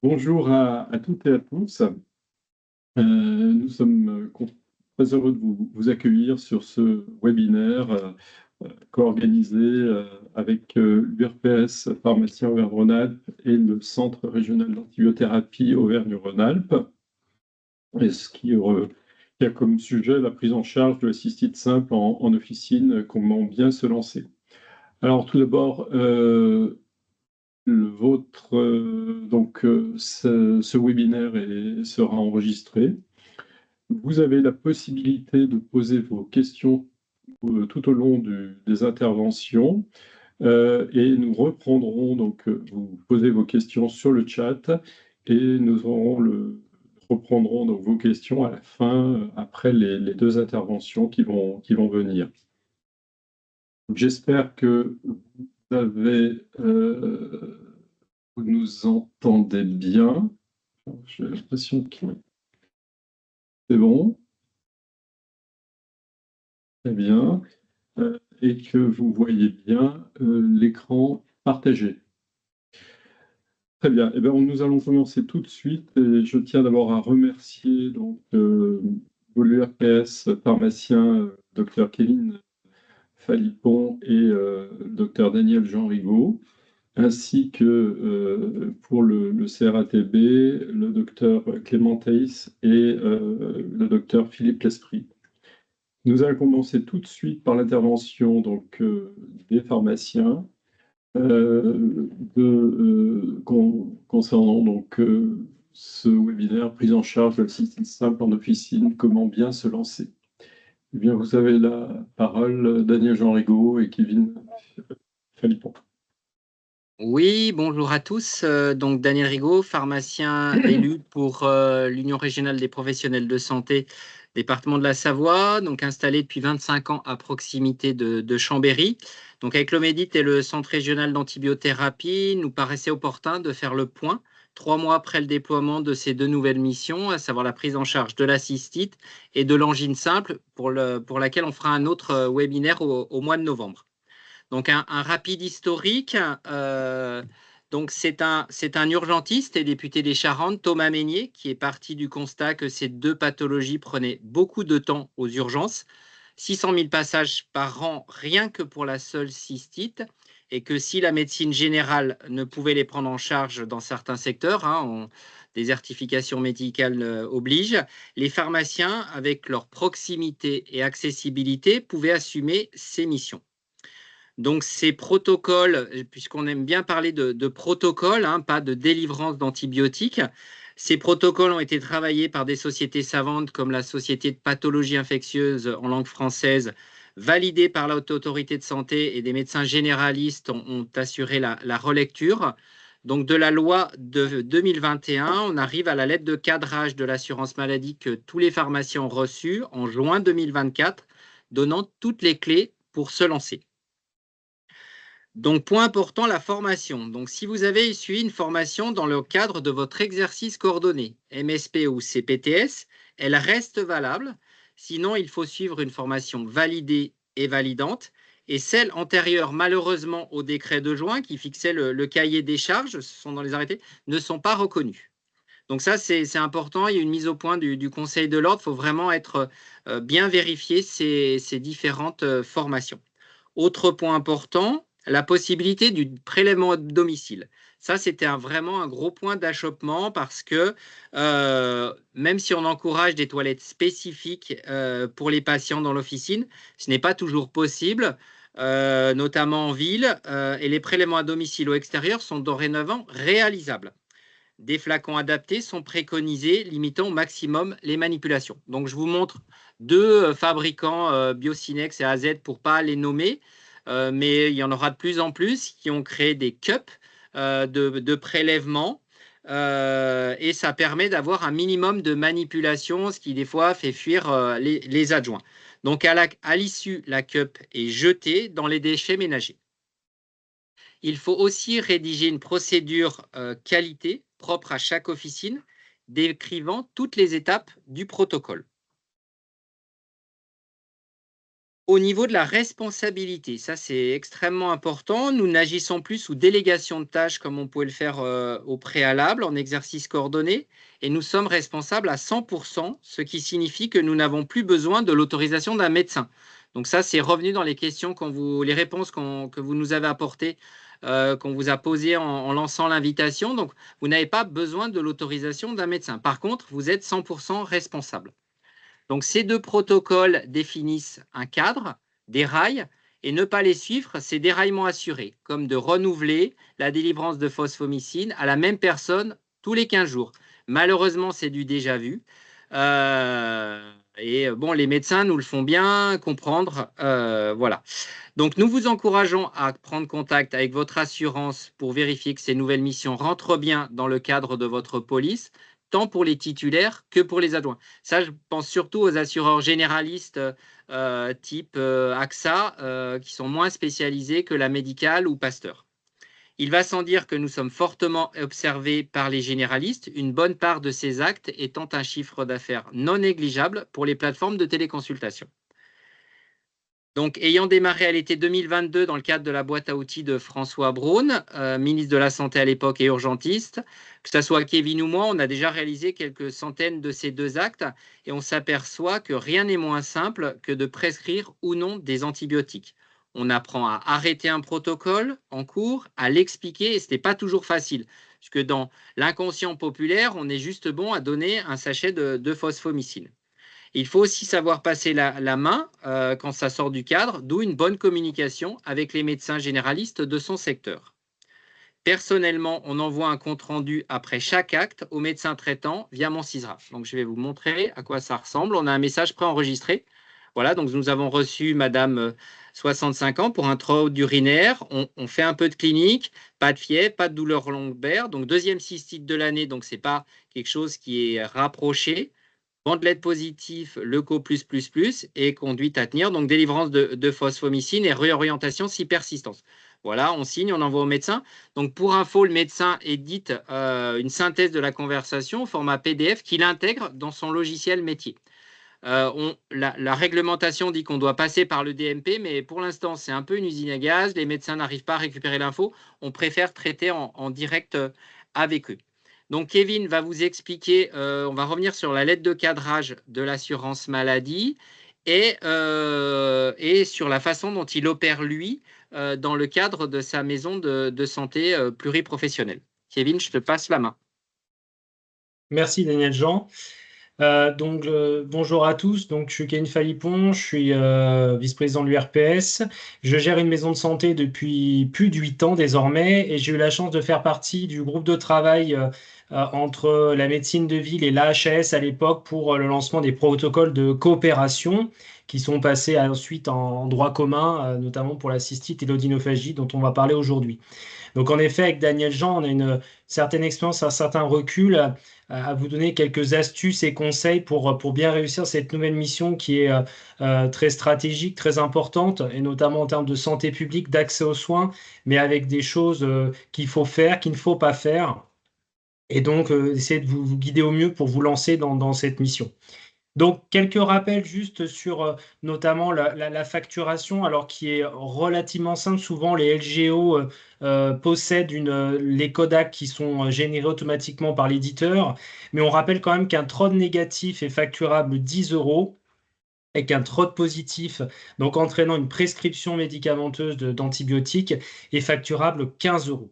Bonjour à toutes et à tous. Nous sommes très heureux de vous accueillir sur ce webinaire co-organisé avec l'URPS Pharmacien Auvergne-Rhône-Alpes et le Centre régional d'antibiothérapie Auvergne-Rhône-Alpes, et qui a comme sujet la prise en charge de la cystite simple en officine, comment bien se lancer. Alors tout d'abord, ce webinaire sera enregistré. Vous avez la possibilité de poser vos questions tout au long des interventions et nous reprendrons, vous posez vos questions sur le chat et reprendrons donc vos questions à la fin, après les deux interventions qui vont venir. J'espère que vous nous entendez bien. J'ai l'impression que c'est bon, très bien, et que vous voyez bien l'écran partagé. Très bien. Eh bien, nous allons commencer tout de suite. Et je tiens d'abord à remercier l'URPS pharmacien Dr Kevin Phalippon et Dr Daniel Jean Rigaud, ainsi que pour le CRATB, le docteur Clément Theis et le docteur Philippe Lesprit. Nous allons commencer tout de suite par l'intervention des pharmaciens concernant ce webinaire prise en charge de la cystite simple en officine, comment bien se lancer. Eh bien, vous avez la parole, Daniel Jean Rigaud et Kevin Phalippon. Oui, bonjour à tous. Donc Daniel Rigaud, pharmacien élu pour l'Union régionale des professionnels de santé, département de la Savoie, donc installé depuis 25 ans à proximité de Chambéry. Donc avec l'Omédit et le Centre régional d'antibiothérapie, nous paraissait opportun de faire le point 3 mois après le déploiement de ces deux nouvelles missions, à savoir la prise en charge de la cystite et de l'angine simple, pour laquelle on fera un autre webinaire au mois de novembre. Donc un rapide historique. Donc c'est un urgentiste et député des Charentes, Thomas Meignier, qui est parti du constat que ces deux pathologies prenaient beaucoup de temps aux urgences, 600 000 passages par an rien que pour la seule cystite, et que si la médecine générale ne pouvait les prendre en charge dans certains secteurs, désertification médicale oblige, les pharmaciens, avec leur proximité et accessibilité, pouvaient assumer ces missions. Donc ces protocoles, puisqu'on aime bien parler de protocoles, pas de délivrance d'antibiotiques, ces protocoles ont été travaillés par des sociétés savantes comme la Société de pathologie infectieuse en langue française, validés par la Haute Autorité de santé, et des médecins généralistes ont assuré la relecture. Donc de la loi de 2021, on arrive à la lettre de cadrage de l'assurance maladie que tous les pharmaciens ont reçue en juin 2024, donnant toutes les clés pour se lancer. Donc, point important, la formation. Donc, si vous avez suivi une formation dans le cadre de votre exercice coordonné, MSP ou CPTS, elle reste valable. Sinon, il faut suivre une formation validée et validante. Et celles antérieures, malheureusement, au décret de juin qui fixait le cahier des charges, ce sont dans les arrêtés, ne sont pas reconnues. Donc ça, c'est important. Il y a une mise au point du Conseil de l'ordre. Il faut vraiment être bien vérifier ces différentes formations. Autre point important, la possibilité du prélèvement à domicile. Ça, c'était vraiment un gros point d'achoppement parce que même si on encourage des toilettes spécifiques pour les patients dans l'officine, ce n'est pas toujours possible, notamment en ville, et les prélèvements à domicile ou extérieur sont dorénavant réalisables. Des flacons adaptés sont préconisés, limitant au maximum les manipulations. Donc, je vous montre deux fabricants, Biocinex et AZ, pour ne pas les nommer, mais il y en aura de plus en plus qui ont créé des cups de prélèvement, et ça permet d'avoir un minimum de manipulation, ce qui des fois fait fuir les adjoints. Donc, à l'issue, la cup est jetée dans les déchets ménagers. Il faut aussi rédiger une procédure qualité propre à chaque officine, décrivant toutes les étapes du protocole. Au niveau de la responsabilité, ça c'est extrêmement important. Nous n'agissons plus sous délégation de tâches comme on pouvait le faire au préalable, en exercice coordonné, et nous sommes responsables à 100%, ce qui signifie que nous n'avons plus besoin de l'autorisation d'un médecin. Donc ça, c'est revenu dans les questions, les réponses que vous nous avez apportées, qu'on vous a posées en lançant l'invitation. Donc, vous n'avez pas besoin de l'autorisation d'un médecin. Par contre, vous êtes 100% responsable. Donc, ces deux protocoles définissent un cadre, des rails, et ne pas les suivre, c'est déraillement assuré, comme de renouveler la délivrance de phosphomycine à la même personne tous les 15 jours. Malheureusement, c'est du déjà vu. Et bon, les médecins nous le font bien comprendre. Voilà. Donc, nous vous encourageons à prendre contact avec votre assurance pour vérifier que ces nouvelles missions rentrent bien dans le cadre de votre police, tant pour les titulaires que pour les adjoints. Ça, je pense surtout aux assureurs généralistes type AXA, qui sont moins spécialisés que la médicale ou Pasteur. Il va sans dire que nous sommes fortement observés par les généralistes, une bonne part de ces actes étant un chiffre d'affaires non négligeable pour les plateformes de téléconsultation. Donc, ayant démarré à l'été 2022 dans le cadre de la boîte à outils de François Braun, ministre de la Santé à l'époque et urgentiste, que ce soit Kevin ou moi, on a déjà réalisé quelques centaines de ces deux actes et on s'aperçoit que rien n'est moins simple que de prescrire ou non des antibiotiques. On apprend à arrêter un protocole en cours, à l'expliquer et ce n'est pas toujours facile. Puisque dans l'inconscient populaire, on est juste bon à donner un sachet de phosphomycine. Il faut aussi savoir passer la main quand ça sort du cadre, d'où une bonne communication avec les médecins généralistes de son secteur. Personnellement, on envoie un compte-rendu après chaque acte au médecin traitant via mon CISRAF. Donc, je vais vous montrer à quoi ça ressemble. On a un message préenregistré. Voilà, donc nous avons reçu Madame 65 ans pour un trouble urinaire. On fait un peu de clinique, pas de fièvre, pas de douleur lombaire. Donc, deuxième cystite de l'année, donc ce n'est pas quelque chose qui est rapproché. Bandelette positif, leuco+++, et conduite à tenir, donc délivrance de phosphomycine et réorientation si persistance. Voilà, on signe, on envoie au médecin. Donc, pour info, le médecin édite une synthèse de la conversation au format PDF qu'il intègre dans son logiciel métier. La réglementation dit qu'on doit passer par le DMP, mais pour l'instant, c'est un peu une usine à gaz. Les médecins n'arrivent pas à récupérer l'info. On préfère traiter en direct avec eux. Donc, Kevin va vous expliquer, on va revenir sur la lettre de cadrage de l'assurance maladie et sur la façon dont il opère, lui, dans le cadre de sa maison de santé pluriprofessionnelle. Kevin, je te passe la main. Merci Daniel Jean. Bonjour à tous. Donc, je suis Kevin Phalippon, je suis vice-président de l'URPS. Je gère une maison de santé depuis plus de 8 ans désormais et j'ai eu la chance de faire partie du groupe de travail entre la médecine de ville et l'AHS à l'époque pour le lancement des protocoles de coopération qui sont passés ensuite en droit commun, notamment pour la cystite et l'odynophagie dont on va parler aujourd'hui. Donc en effet, avec Daniel Jean, on a une certaine expérience, un certain recul à vous donner quelques astuces et conseils pour bien réussir cette nouvelle mission qui est très stratégique, très importante, et notamment en termes de santé publique, d'accès aux soins, mais avec des choses qu'il faut faire, qu'il ne faut pas faire, et donc essayer de vous guider au mieux pour vous lancer dans cette mission. Donc, quelques rappels juste sur notamment la facturation, alors qui est relativement simple. Souvent, les LGO possèdent les codacs qui sont générés automatiquement par l'éditeur, mais on rappelle quand même qu'un TROD négatif est facturable 10 € et qu'un TROD positif, donc entraînant une prescription médicamenteuse d'antibiotiques, est facturable 15 €.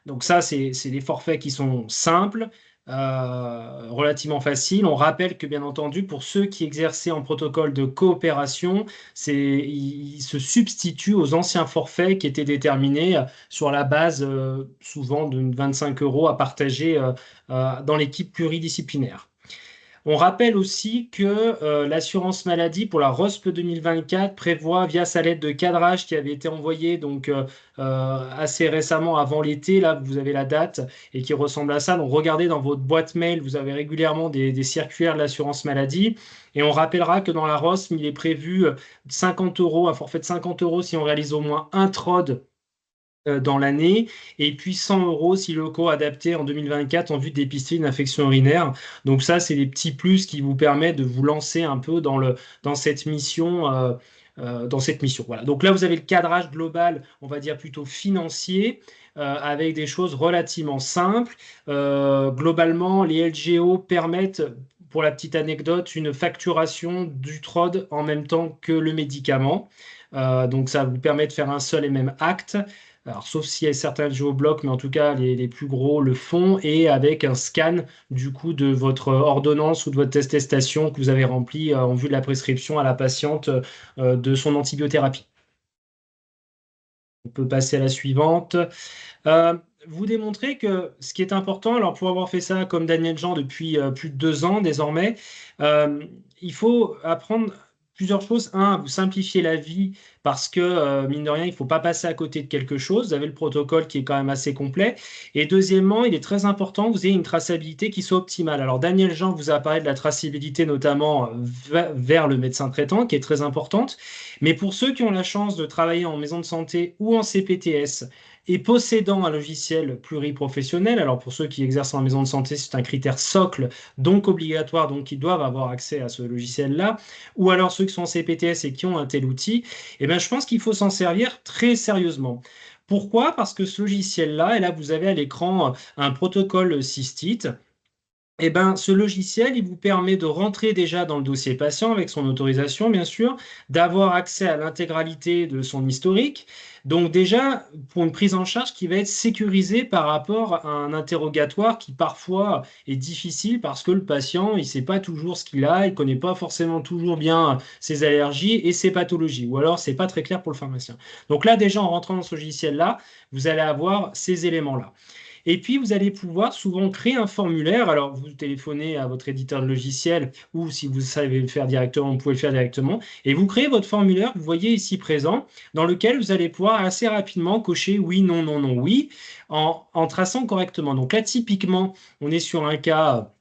Donc ça, c'est des forfaits qui sont simples, relativement faciles. On rappelle que, bien entendu, pour ceux qui exerçaient en protocole de coopération, ils se substituent aux anciens forfaits qui étaient déterminés sur la base, souvent, de 25 € à partager dans l'équipe pluridisciplinaire. On rappelle aussi que l'assurance maladie pour la ROSP 2024 prévoit, via sa lettre de cadrage qui avait été envoyée donc assez récemment avant l'été, là vous avez la date et qui ressemble à ça. Donc regardez dans votre boîte mail, vous avez régulièrement des circulaires de l'assurance maladie. Et on rappellera que dans la ROSP, il est prévu 50 €, un forfait de 50 € si on réalise au moins un TROD dans l'année, et puis 100 € si locaux adaptés en 2024 en vue de dépister une infection urinaire. Donc ça, c'est les petits plus qui vous permettent de vous lancer un peu dans cette mission dans cette mission. Voilà. Donc là, vous avez le cadrage global, on va dire plutôt financier, avec des choses relativement simples. Globalement, les LGO permettent, pour la petite anecdote, une facturation du TROD en même temps que le médicament. Donc ça vous permet de faire un seul et même acte. Alors, sauf s'il y a certains géoblocs, mais en tout cas, les plus gros le font, et avec un scan du coup de votre ordonnance ou de votre attestation que vous avez rempli en vue de la prescription à la patiente de son antibiothérapie. On peut passer à la suivante. Euh, Vous démontrez que ce qui est important, alors pour avoir fait ça comme Daniel Jean depuis plus de 2 ans désormais, il faut apprendre plusieurs choses. Un, vous simplifiez la vie parce que, mine de rien, il ne faut pas passer à côté de quelque chose. Vous avez le protocole qui est quand même assez complet. Et deuxièmement, il est très important que vous ayez une traçabilité qui soit optimale. Alors Daniel Jean vous a parlé de la traçabilité notamment vers le médecin traitant, qui est très importante. Mais pour ceux qui ont la chance de travailler en maison de santé ou en CPTS, et possédant un logiciel pluriprofessionnel, alors pour ceux qui exercent en maison de santé, c'est un critère socle, donc obligatoire, donc ils doivent avoir accès à ce logiciel-là, ou alors ceux qui sont en CPTS et qui ont un tel outil, eh bien, je pense qu'il faut s'en servir très sérieusement. Pourquoi? Parce que ce logiciel-là, et là vous avez à l'écran un protocole cystite, eh ben, ce logiciel, il vous permet de rentrer déjà dans le dossier patient avec son autorisation, bien sûr, d'avoir accès à l'intégralité de son historique. Donc déjà, pour une prise en charge qui va être sécurisée par rapport à un interrogatoire qui parfois est difficile parce que le patient, il ne sait pas toujours ce qu'il a, il ne connaît pas forcément toujours bien ses allergies et ses pathologies, ou alors c'est pas très clair pour le pharmacien. Donc là, déjà, en rentrant dans ce logiciel-là, vous allez avoir ces éléments-là. Et puis, vous allez pouvoir souvent créer un formulaire. Alors, vous téléphonez à votre éditeur de logiciel ou si vous savez le faire directement, vous pouvez le faire directement. Et vous créez votre formulaire, vous voyez ici présent, dans lequel vous allez pouvoir assez rapidement cocher oui, non, non, non, oui, en traçant correctement. Donc là, typiquement, on est sur un cas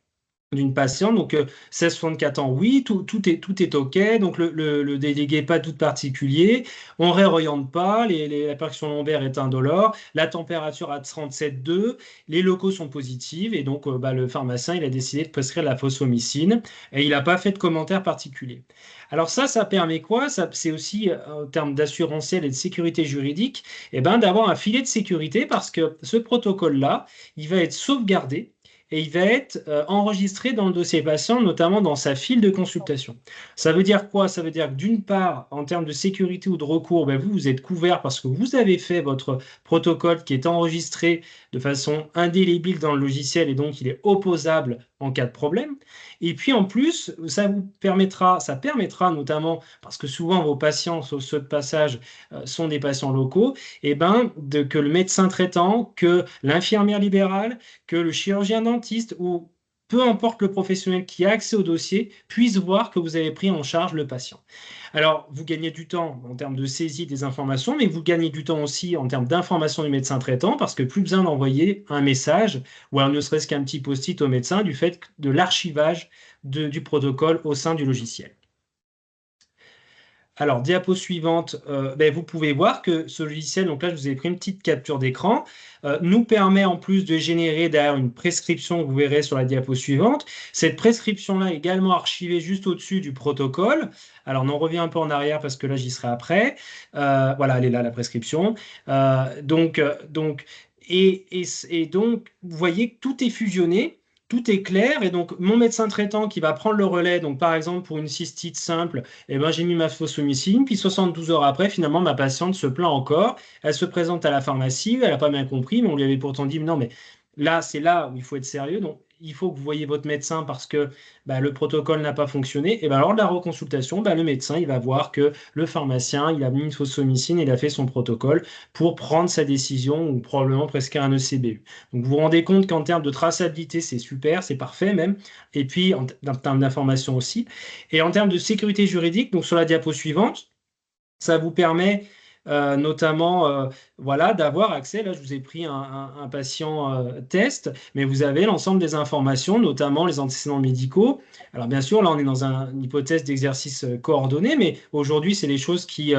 d'une patiente, donc 16-64 ans, oui, tout est OK, donc le délégué, pas de doute particulier, on ne réoriente pas, la percussion lombaire est indolore, la température à 37,2, les locaux sont positifs, et donc le pharmacien, il a décidé de prescrire la fosfomycine, et il n'a pas fait de commentaire particulier. Alors ça permet quoi? C'est aussi, en termes d'assurantiel et de sécurité juridique, eh ben, d'avoir un filet de sécurité, parce que ce protocole-là, il va être sauvegardé, et il va être enregistré dans le dossier patient, notamment dans sa file de consultation. Ça veut dire quoi? Ça veut dire que d'une part, en termes de sécurité ou de recours, ben vous êtes couvert parce que vous avez fait votre protocole qui est enregistré de façon indélébile dans le logiciel et donc il est opposable en cas de problème. Et puis en plus, ça permettra notamment, parce que souvent vos patients, sauf ceux de passage, sont des patients locaux, et ben, que le médecin traitant, que l'infirmière libérale, que le chirurgien dentiste ou peu importe le professionnel qui a accès au dossier puisse voir que vous avez pris en charge le patient. Alors, vous gagnez du temps en termes de saisie des informations, mais vous gagnez du temps aussi en termes d'information du médecin traitant, parce que plus besoin d'envoyer un message, ou alors ne serait-ce qu'un petit post-it au médecin, du fait de l'archivage du protocole au sein du logiciel. Alors, diapo suivante, vous pouvez voir que ce logiciel, donc là je vous ai pris une petite capture d'écran, nous permet en plus de générer derrière une prescription que vous verrez sur la diapo suivante. Cette prescription-là est également archivée juste au-dessus du protocole. Alors, on en revient un peu en arrière parce que là j'y serai après. Voilà, elle est là la prescription. Donc, vous voyez que tout est fusionné. Tout est clair et donc mon médecin traitant qui va prendre le relais, donc par exemple pour une cystite simple, eh ben, j'ai mis ma fosfomycine, puis 72 heures après, finalement, ma patiente se plaint encore. Elle se présente à la pharmacie, elle n'a pas bien compris, mais on lui avait pourtant dit, non, mais là, c'est là où il faut être sérieux. Donc, il faut que vous voyez votre médecin parce que le protocole n'a pas fonctionné. Et ben, lors de la reconsultation, le médecin, il va voir que le pharmacien, il a mis une fosfomycine, il a fait son protocole pour prendre sa décision ou probablement prescrire un ECBU. Donc, vous vous rendez compte qu'en termes de traçabilité, c'est super, c'est parfait même. Et puis, en termes d'information aussi. Et en termes de sécurité juridique, donc sur la diapo suivante, ça vous permet notamment d'avoir accès. Là, je vous ai pris un patient test, mais vous avez l'ensemble des informations, notamment les antécédents médicaux. Alors, bien sûr, là, on est dans une hypothèse d'exercice coordonné, mais aujourd'hui, c'est les choses qui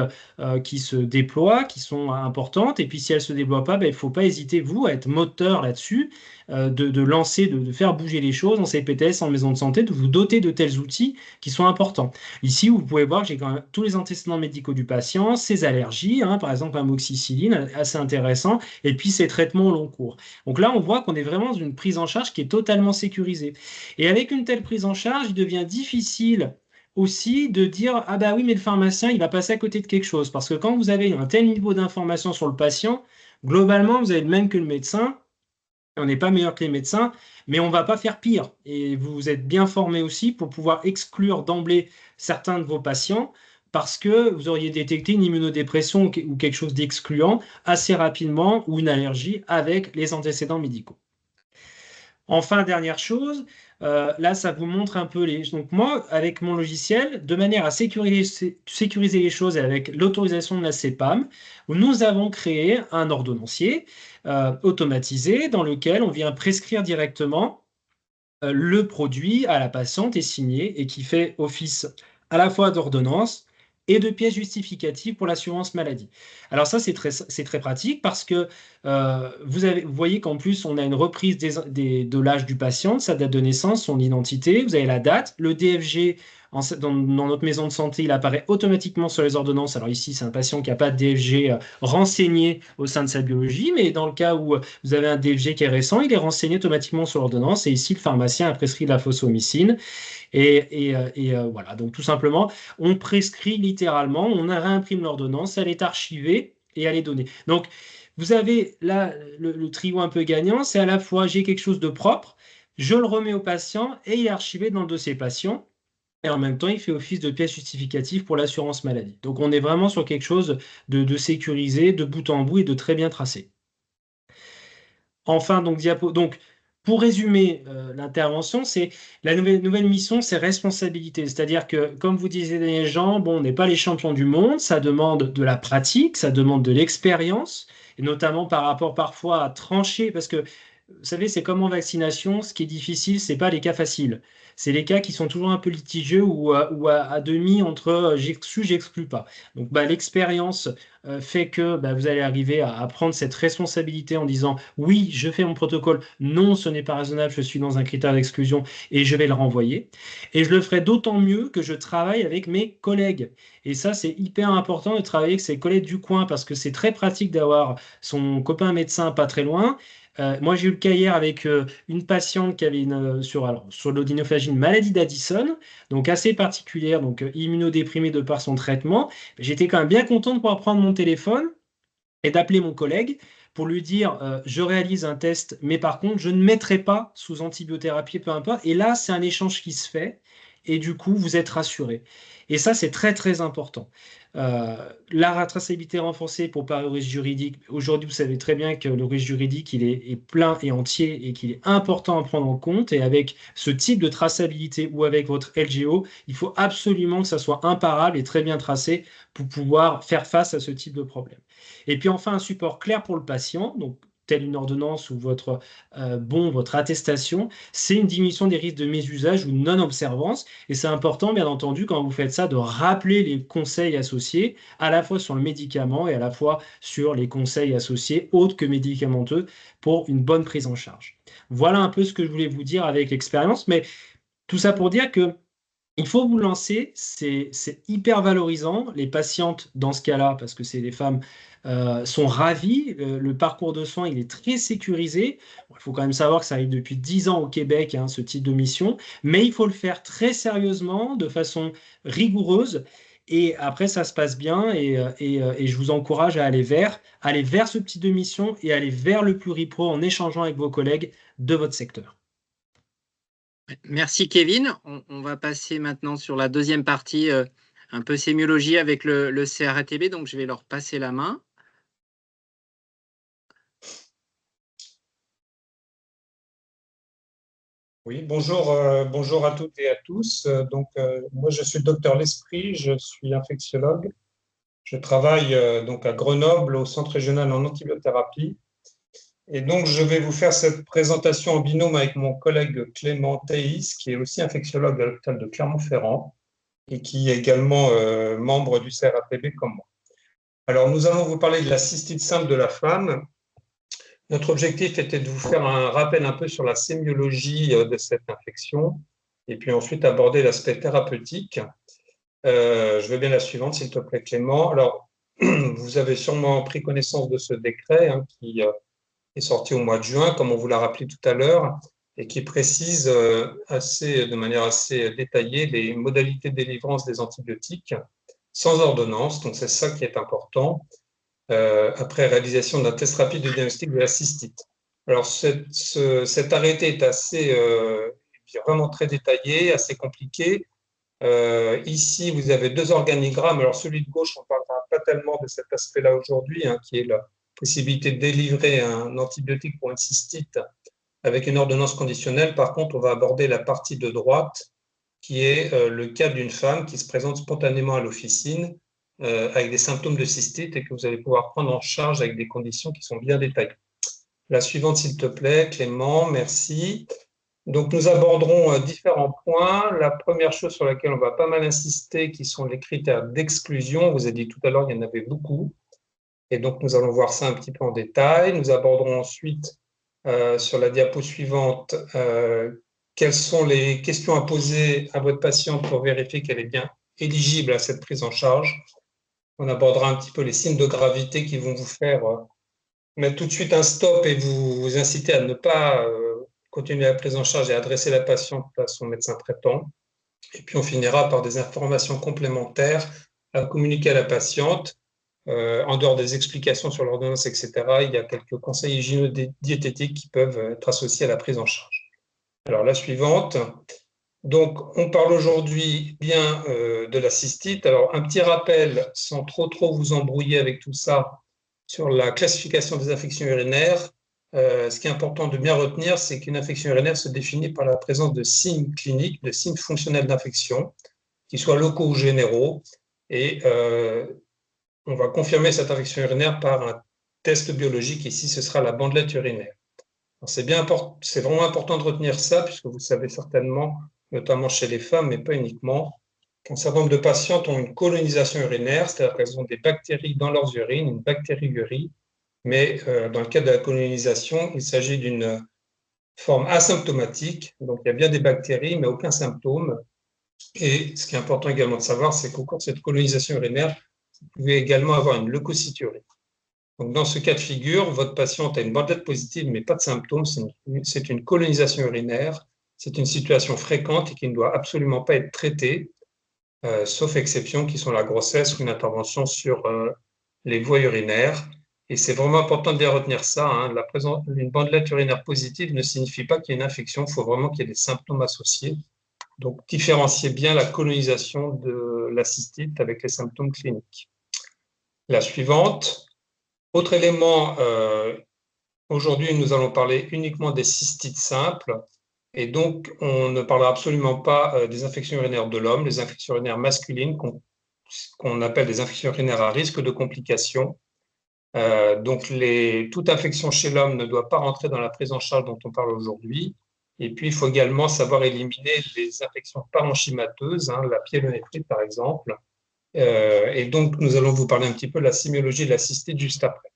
se déploient, qui sont importantes. Et puis, si elles ne se déploient pas, il ne faut pas hésiter, vous, à être moteur là-dessus de lancer, de faire bouger les choses en CPTS, en maison de santé, de vous doter de tels outils qui sont importants. Ici, vous pouvez voir que j'ai quand même tous les antécédents médicaux du patient, ses allergies, par exemple amoxicilline, assez intéressant, et puis ses traitements au long cours. Donc là, on voit qu'on est vraiment dans une prise en charge qui est totalement sécurisée. Et avec une telle prise en charge, il devient difficile aussi de dire ah bah oui mais le pharmacien il va passer à côté de quelque chose parce que quand vous avez un tel niveau d'information sur le patient, globalement vous avez le même que le médecin, on n'est pas meilleur que les médecins, mais on ne va pas faire pire. Et vous êtes bien formé aussi pour pouvoir exclure d'emblée certains de vos patients parce que vous auriez détecté une immunodépression ou quelque chose d'excluant assez rapidement ou une allergie avec les antécédents médicaux. Enfin, dernière chose, là, ça vous montre un peu les... Donc moi, avec mon logiciel, de manière à sécuriser les choses et avec l'autorisation de la CPAM, nous avons créé un ordonnancier automatisé dans lequel on vient prescrire directement le produit à la patiente et signé et qui fait office à la fois d'ordonnance et de pièce justificative pour l'assurance maladie. Alors ça, c'est très pratique parce que vous voyez qu'en plus, on a une reprise de l'âge du patient, sa date de naissance, son identité, vous avez la date, le DFG dans notre maison de santé, il apparaît automatiquement sur les ordonnances. Alors ici, c'est un patient qui n'a pas de DFG renseigné au sein de sa biologie, mais dans le cas où vous avez un DFG qui est récent, il est renseigné automatiquement sur l'ordonnance et ici, le pharmacien a prescrit de la phosphomycine. Voilà, donc tout simplement, on prescrit littéralement, on réimprime l'ordonnance, elle est archivée et elle est donnée. Donc, vous avez là le trio un peu gagnant, c'est à la fois j'ai quelque chose de propre, je le remets au patient et il est archivé dans le dossier patient. Et en même temps, il fait office de pièce justificative pour l'assurance maladie. Donc, on est vraiment sur quelque chose de sécurisé, de bout en bout et de très bien tracé. Enfin, donc, pour résumer l'intervention, c'est la nouvelle mission, c'est responsabilité. C'est-à-dire que, comme vous disiez les gens, bon, on n'est pas les champions du monde, ça demande de la pratique, ça demande de l'expérience, et notamment par rapport parfois à trancher, parce que vous savez, c'est comme en vaccination, ce qui est difficile, c'est pas les cas faciles. C'est les cas qui sont toujours un peu litigieux ou à demi entre j'exclus, j'exclus pas. Donc l'expérience fait que vous allez arriver à prendre cette responsabilité en disant oui, je fais mon protocole, non, ce n'est pas raisonnable, je suis dans un critère d'exclusion et je vais le renvoyer. Et je le ferai d'autant mieux que je travaille avec mes collègues. Et ça, c'est hyper important de travailler avec ses collègues du coin parce que c'est très pratique d'avoir son copain médecin pas très loin. Moi, j'ai eu le cas hier avec une patiente qui avait sur l'odinophagie, une maladie d'Addison, donc assez particulière, donc immunodéprimée de par son traitement. J'étais quand même bien content de pouvoir prendre mon téléphone et d'appeler mon collègue pour lui dire je réalise un test, mais par contre, je ne mettrai pas sous antibiothérapie, peu importe. Et là, c'est un échange qui se fait et du coup, vous êtes rassuré. Et ça, c'est très, très important. La traçabilité renforcée pour parler au risque juridique. Aujourd'hui, vous savez très bien que le risque juridique, il est plein et entier et qu'il est important à prendre en compte. Et avec ce type de traçabilité ou avec votre LGO, il faut absolument que ça soit imparable et très bien tracé pour pouvoir faire face à ce type de problème. Et puis enfin, un support clair pour le patient. Donc, telle une ordonnance ou votre attestation, c'est une diminution des risques de mésusage ou de non-observance. Et c'est important, bien entendu, quand vous faites ça, de rappeler les conseils associés, à la fois sur le médicament et à la fois sur les conseils associés autres que médicamenteux pour une bonne prise en charge. Voilà un peu ce que je voulais vous dire avec l'expérience, mais tout ça pour dire que il faut vous lancer, c'est hyper valorisant. Les patientes, dans ce cas-là, parce que c'est des femmes, sont ravies. Le parcours de soins, il est très sécurisé. Bon, il faut quand même savoir que ça arrive depuis 10 ans au Québec, ce type de mission, mais il faut le faire très sérieusement, de façon rigoureuse. Et après, ça se passe bien et je vous encourage à aller vers ce type de mission et aller vers le pluripro en échangeant avec vos collègues de votre secteur. Merci Kevin. On va passer maintenant sur la deuxième partie, un peu sémiologie avec le CRATB. Donc, je vais leur passer la main. Oui, bonjour à toutes et à tous. Moi, je suis le docteur L'Esprit, je suis infectiologue. Je travaille donc à Grenoble, au Centre régional en antibiothérapie. Et donc, je vais vous faire cette présentation en binôme avec mon collègue Clément Théis, qui est aussi infectiologue à l'hôpital de Clermont-Ferrand et qui est également membre du CRATB comme moi. Alors, nous allons vous parler de la cystite simple de la femme. Notre objectif était de vous faire un rappel un peu sur la sémiologie de cette infection et puis ensuite aborder l'aspect thérapeutique. Je veux bien la suivante, s'il te plaît, Clément. Alors, vous avez sûrement pris connaissance de ce décret qui est sorti au mois de juin, comme on vous l'a rappelé tout à l'heure, et qui précise de manière assez détaillée les modalités de délivrance des antibiotiques sans ordonnance. Donc, c'est ça qui est important. Après réalisation d'un test rapide de diagnostic de la cystite. Alors, cet arrêté est assez, vraiment très détaillé, assez compliqué. Ici, vous avez 2 organigrammes. Alors, celui de gauche, on ne parlera pas tellement de cet aspect-là aujourd'hui, qui est la possibilité de délivrer un antibiotique pour une cystite avec une ordonnance conditionnelle. Par contre, on va aborder la partie de droite, qui est le cas d'une femme qui se présente spontanément à l'officine avec des symptômes de cystite et que vous allez pouvoir prendre en charge avec des conditions qui sont bien détaillées. La suivante, s'il te plaît, Clément, merci. Donc, nous aborderons différents points. La première chose sur laquelle on va pas mal insister, qui sont les critères d'exclusion. On vous a dit tout à l'heure, il y en avait beaucoup. Et donc, nous allons voir ça un petit peu en détail. Nous aborderons ensuite, sur la diapo suivante, quelles sont les questions à poser à votre patiente pour vérifier qu'elle est bien éligible à cette prise en charge. On abordera un petit peu les signes de gravité qui vont vous faire mettre tout de suite un stop et vous inciter à ne pas continuer la prise en charge et adresser la patiente à son médecin traitant. Et puis, on finira par des informations complémentaires à communiquer à la patiente. En dehors des explications sur l'ordonnance, etc., il y a quelques conseils hygiéno-diététiques qui peuvent être associés à la prise en charge. Alors, la suivante. Donc, on parle aujourd'hui bien de la cystite. Alors, un petit rappel, sans trop vous embrouiller avec tout ça, sur la classification des infections urinaires. Ce qui est important de bien retenir, c'est qu'une infection urinaire se définit par la présence de signes cliniques, de signes fonctionnels d'infection, qu'ils soient locaux ou généraux. Et on va confirmer cette infection urinaire par un test biologique. Ici, ce sera la bandelette urinaire. C'est vraiment important de retenir ça, puisque vous savez certainement, notamment chez les femmes, mais pas uniquement, qu'un certain nombre de patientes ont une colonisation urinaire, c'est-à-dire qu'elles ont des bactéries dans leurs urines, une bactériurie, mais dans le cas de la colonisation, il s'agit d'une forme asymptomatique, donc il y a bien des bactéries, mais aucun symptôme. Et ce qui est important également de savoir, c'est qu'au cours de cette colonisation urinaire, vous pouvez également avoir une leucocyturie. Donc, dans ce cas de figure, votre patiente a une bandelette positive, mais pas de symptômes. C'est une colonisation urinaire. C'est une situation fréquente et qui ne doit absolument pas être traitée, sauf exception qui sont la grossesse ou une intervention sur les voies urinaires. Et c'est vraiment important de bien retenir ça. Une bandelette urinaire positive ne signifie pas qu'il y ait une infection. Il faut vraiment qu'il y ait des symptômes associés. Donc, différenciez bien la colonisation de la cystite avec les symptômes cliniques. La suivante. Autre élément, aujourd'hui, nous allons parler uniquement des cystites simples. Et donc, on ne parlera absolument pas des infections urinaires de l'homme, les infections urinaires masculines, qu'on appelle des infections urinaires à risque de complications. Donc, toute infection chez l'homme ne doit pas rentrer dans la prise en charge dont on parle aujourd'hui. Et puis, il faut également savoir éliminer les infections parenchymateuses, la pyélonéphrite par exemple. Et donc, nous allons vous parler un petit peu de la sémiologie de la cystite juste après.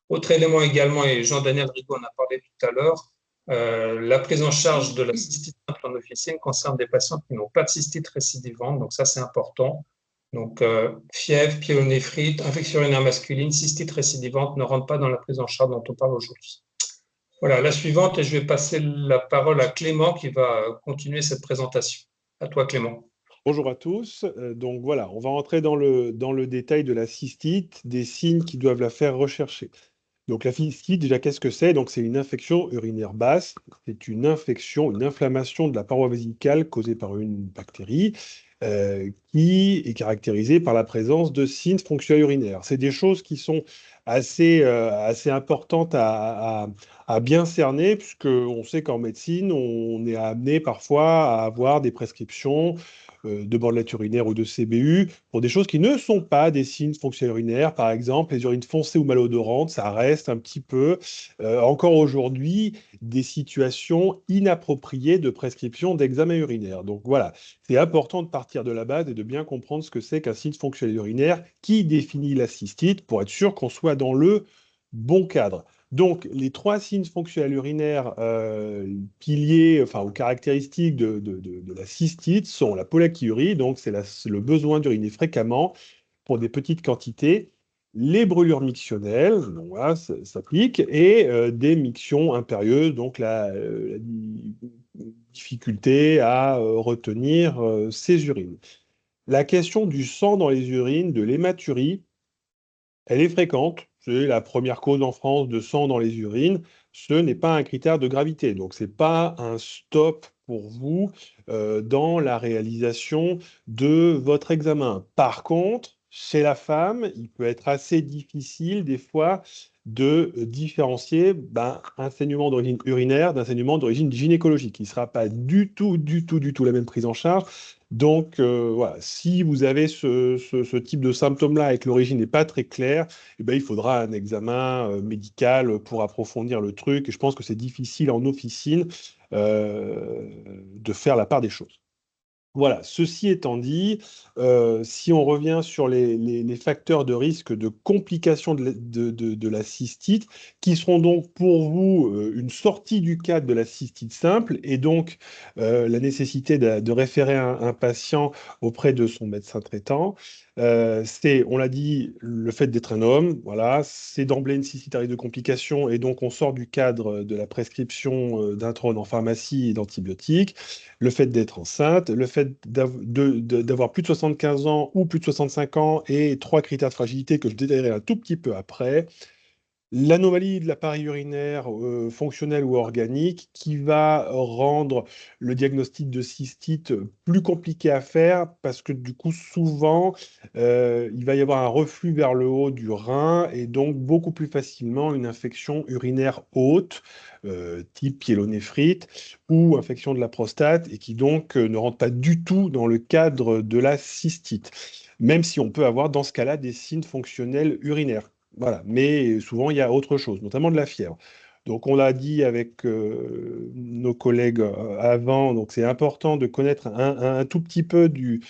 Autre élément également, et Jean-Daniel Rigaud en a parlé tout à l'heure, la prise en charge de la cystite simple en officine concerne des patients qui n'ont pas de cystite récidivante, donc ça c'est important. Donc fièvre, pyélonéphrite, infection urinaire masculine, cystite récidivante ne rentrent pas dans la prise en charge dont on parle aujourd'hui. Voilà, la suivante, et je vais passer la parole à Clément qui va continuer cette présentation. À toi Clément. Bonjour à tous. Donc voilà, on va entrer dans le détail de la cystite, des signes qui doivent la faire rechercher. Donc la cystite, déjà, qu'est-ce que c'est? Donc c'est une infection urinaire basse. C'est une infection, une inflammation de la paroi vésicale causée par une bactérie qui est caractérisée par la présence de signes fonctionnels urinaires. C'est des choses qui sont assez importantes à bien cerner, puisqu'on sait qu'en médecine, on est amené parfois à avoir des prescriptions de bandelette urinaire ou de CBU pour des choses qui ne sont pas des signes fonctionnels urinaires. Par exemple, les urines foncées ou malodorantes, ça reste un petit peu, encore aujourd'hui, des situations inappropriées de prescription d'examen urinaire. Donc voilà, c'est important de partir de la base et de bien comprendre ce que c'est qu'un signe fonctionnel urinaire, qui définit la cystite, pour être sûr qu'on soit dans le bon cadre. Donc, les 3 signes fonctionnels urinaires piliers, enfin, ou caractéristiques de la cystite sont la pollakiurie, donc c'est le besoin d'uriner fréquemment pour des petites quantités, les brûlures mictionnelles, donc voilà, ça pique, et des mictions impérieuses, donc la difficulté à retenir ces urines. La question du sang dans les urines, de l'hématurie, elle est fréquente. C'est la première cause en France de sang dans les urines. Ce n'est pas un critère de gravité. Donc, ce n'est pas un stop pour vous dans la réalisation de votre examen. Par contre, chez la femme, il peut être assez difficile des fois de différencier un saignement d'origine urinaire d'un saignement d'origine gynécologique. Il ne sera pas du tout la même prise en charge. Donc, voilà, si vous avez ce type de symptômes-là et que l'origine n'est pas très claire, eh ben, il faudra un examen médical pour approfondir le truc. Et je pense que c'est difficile en officine de faire la part des choses. Voilà, ceci étant dit, si on revient sur les facteurs de risque de complications de la cystite, qui seront donc pour vous une sortie du cadre de la cystite simple et donc la nécessité de référer un patient auprès de son médecin traitant, c'est, on l'a dit, le fait d'être un homme, voilà, c'est d'emblée une cystite à risque de complications et donc on sort du cadre de la prescription d'introne en pharmacie et d'antibiotiques, le fait d'être enceinte, le fait d'avoir plus de 75 ans ou plus de 65 ans et 3 critères de fragilité que je détaillerai un tout petit peu après. L'anomalie de l'appareil urinaire fonctionnel ou organique qui va rendre le diagnostic de cystite plus compliqué à faire parce que du coup souvent il va y avoir un reflux vers le haut du rein et donc beaucoup plus facilement une infection urinaire haute type pyélonéphrite ou infection de la prostate et qui donc ne rentre pas du tout dans le cadre de la cystite, même si on peut avoir dans ce cas-là des signes fonctionnels urinaires. Voilà, mais souvent il y a autre chose, notamment de la fièvre. Donc on l'a dit avec nos collègues avant, donc c'est important de connaître un tout petit peu de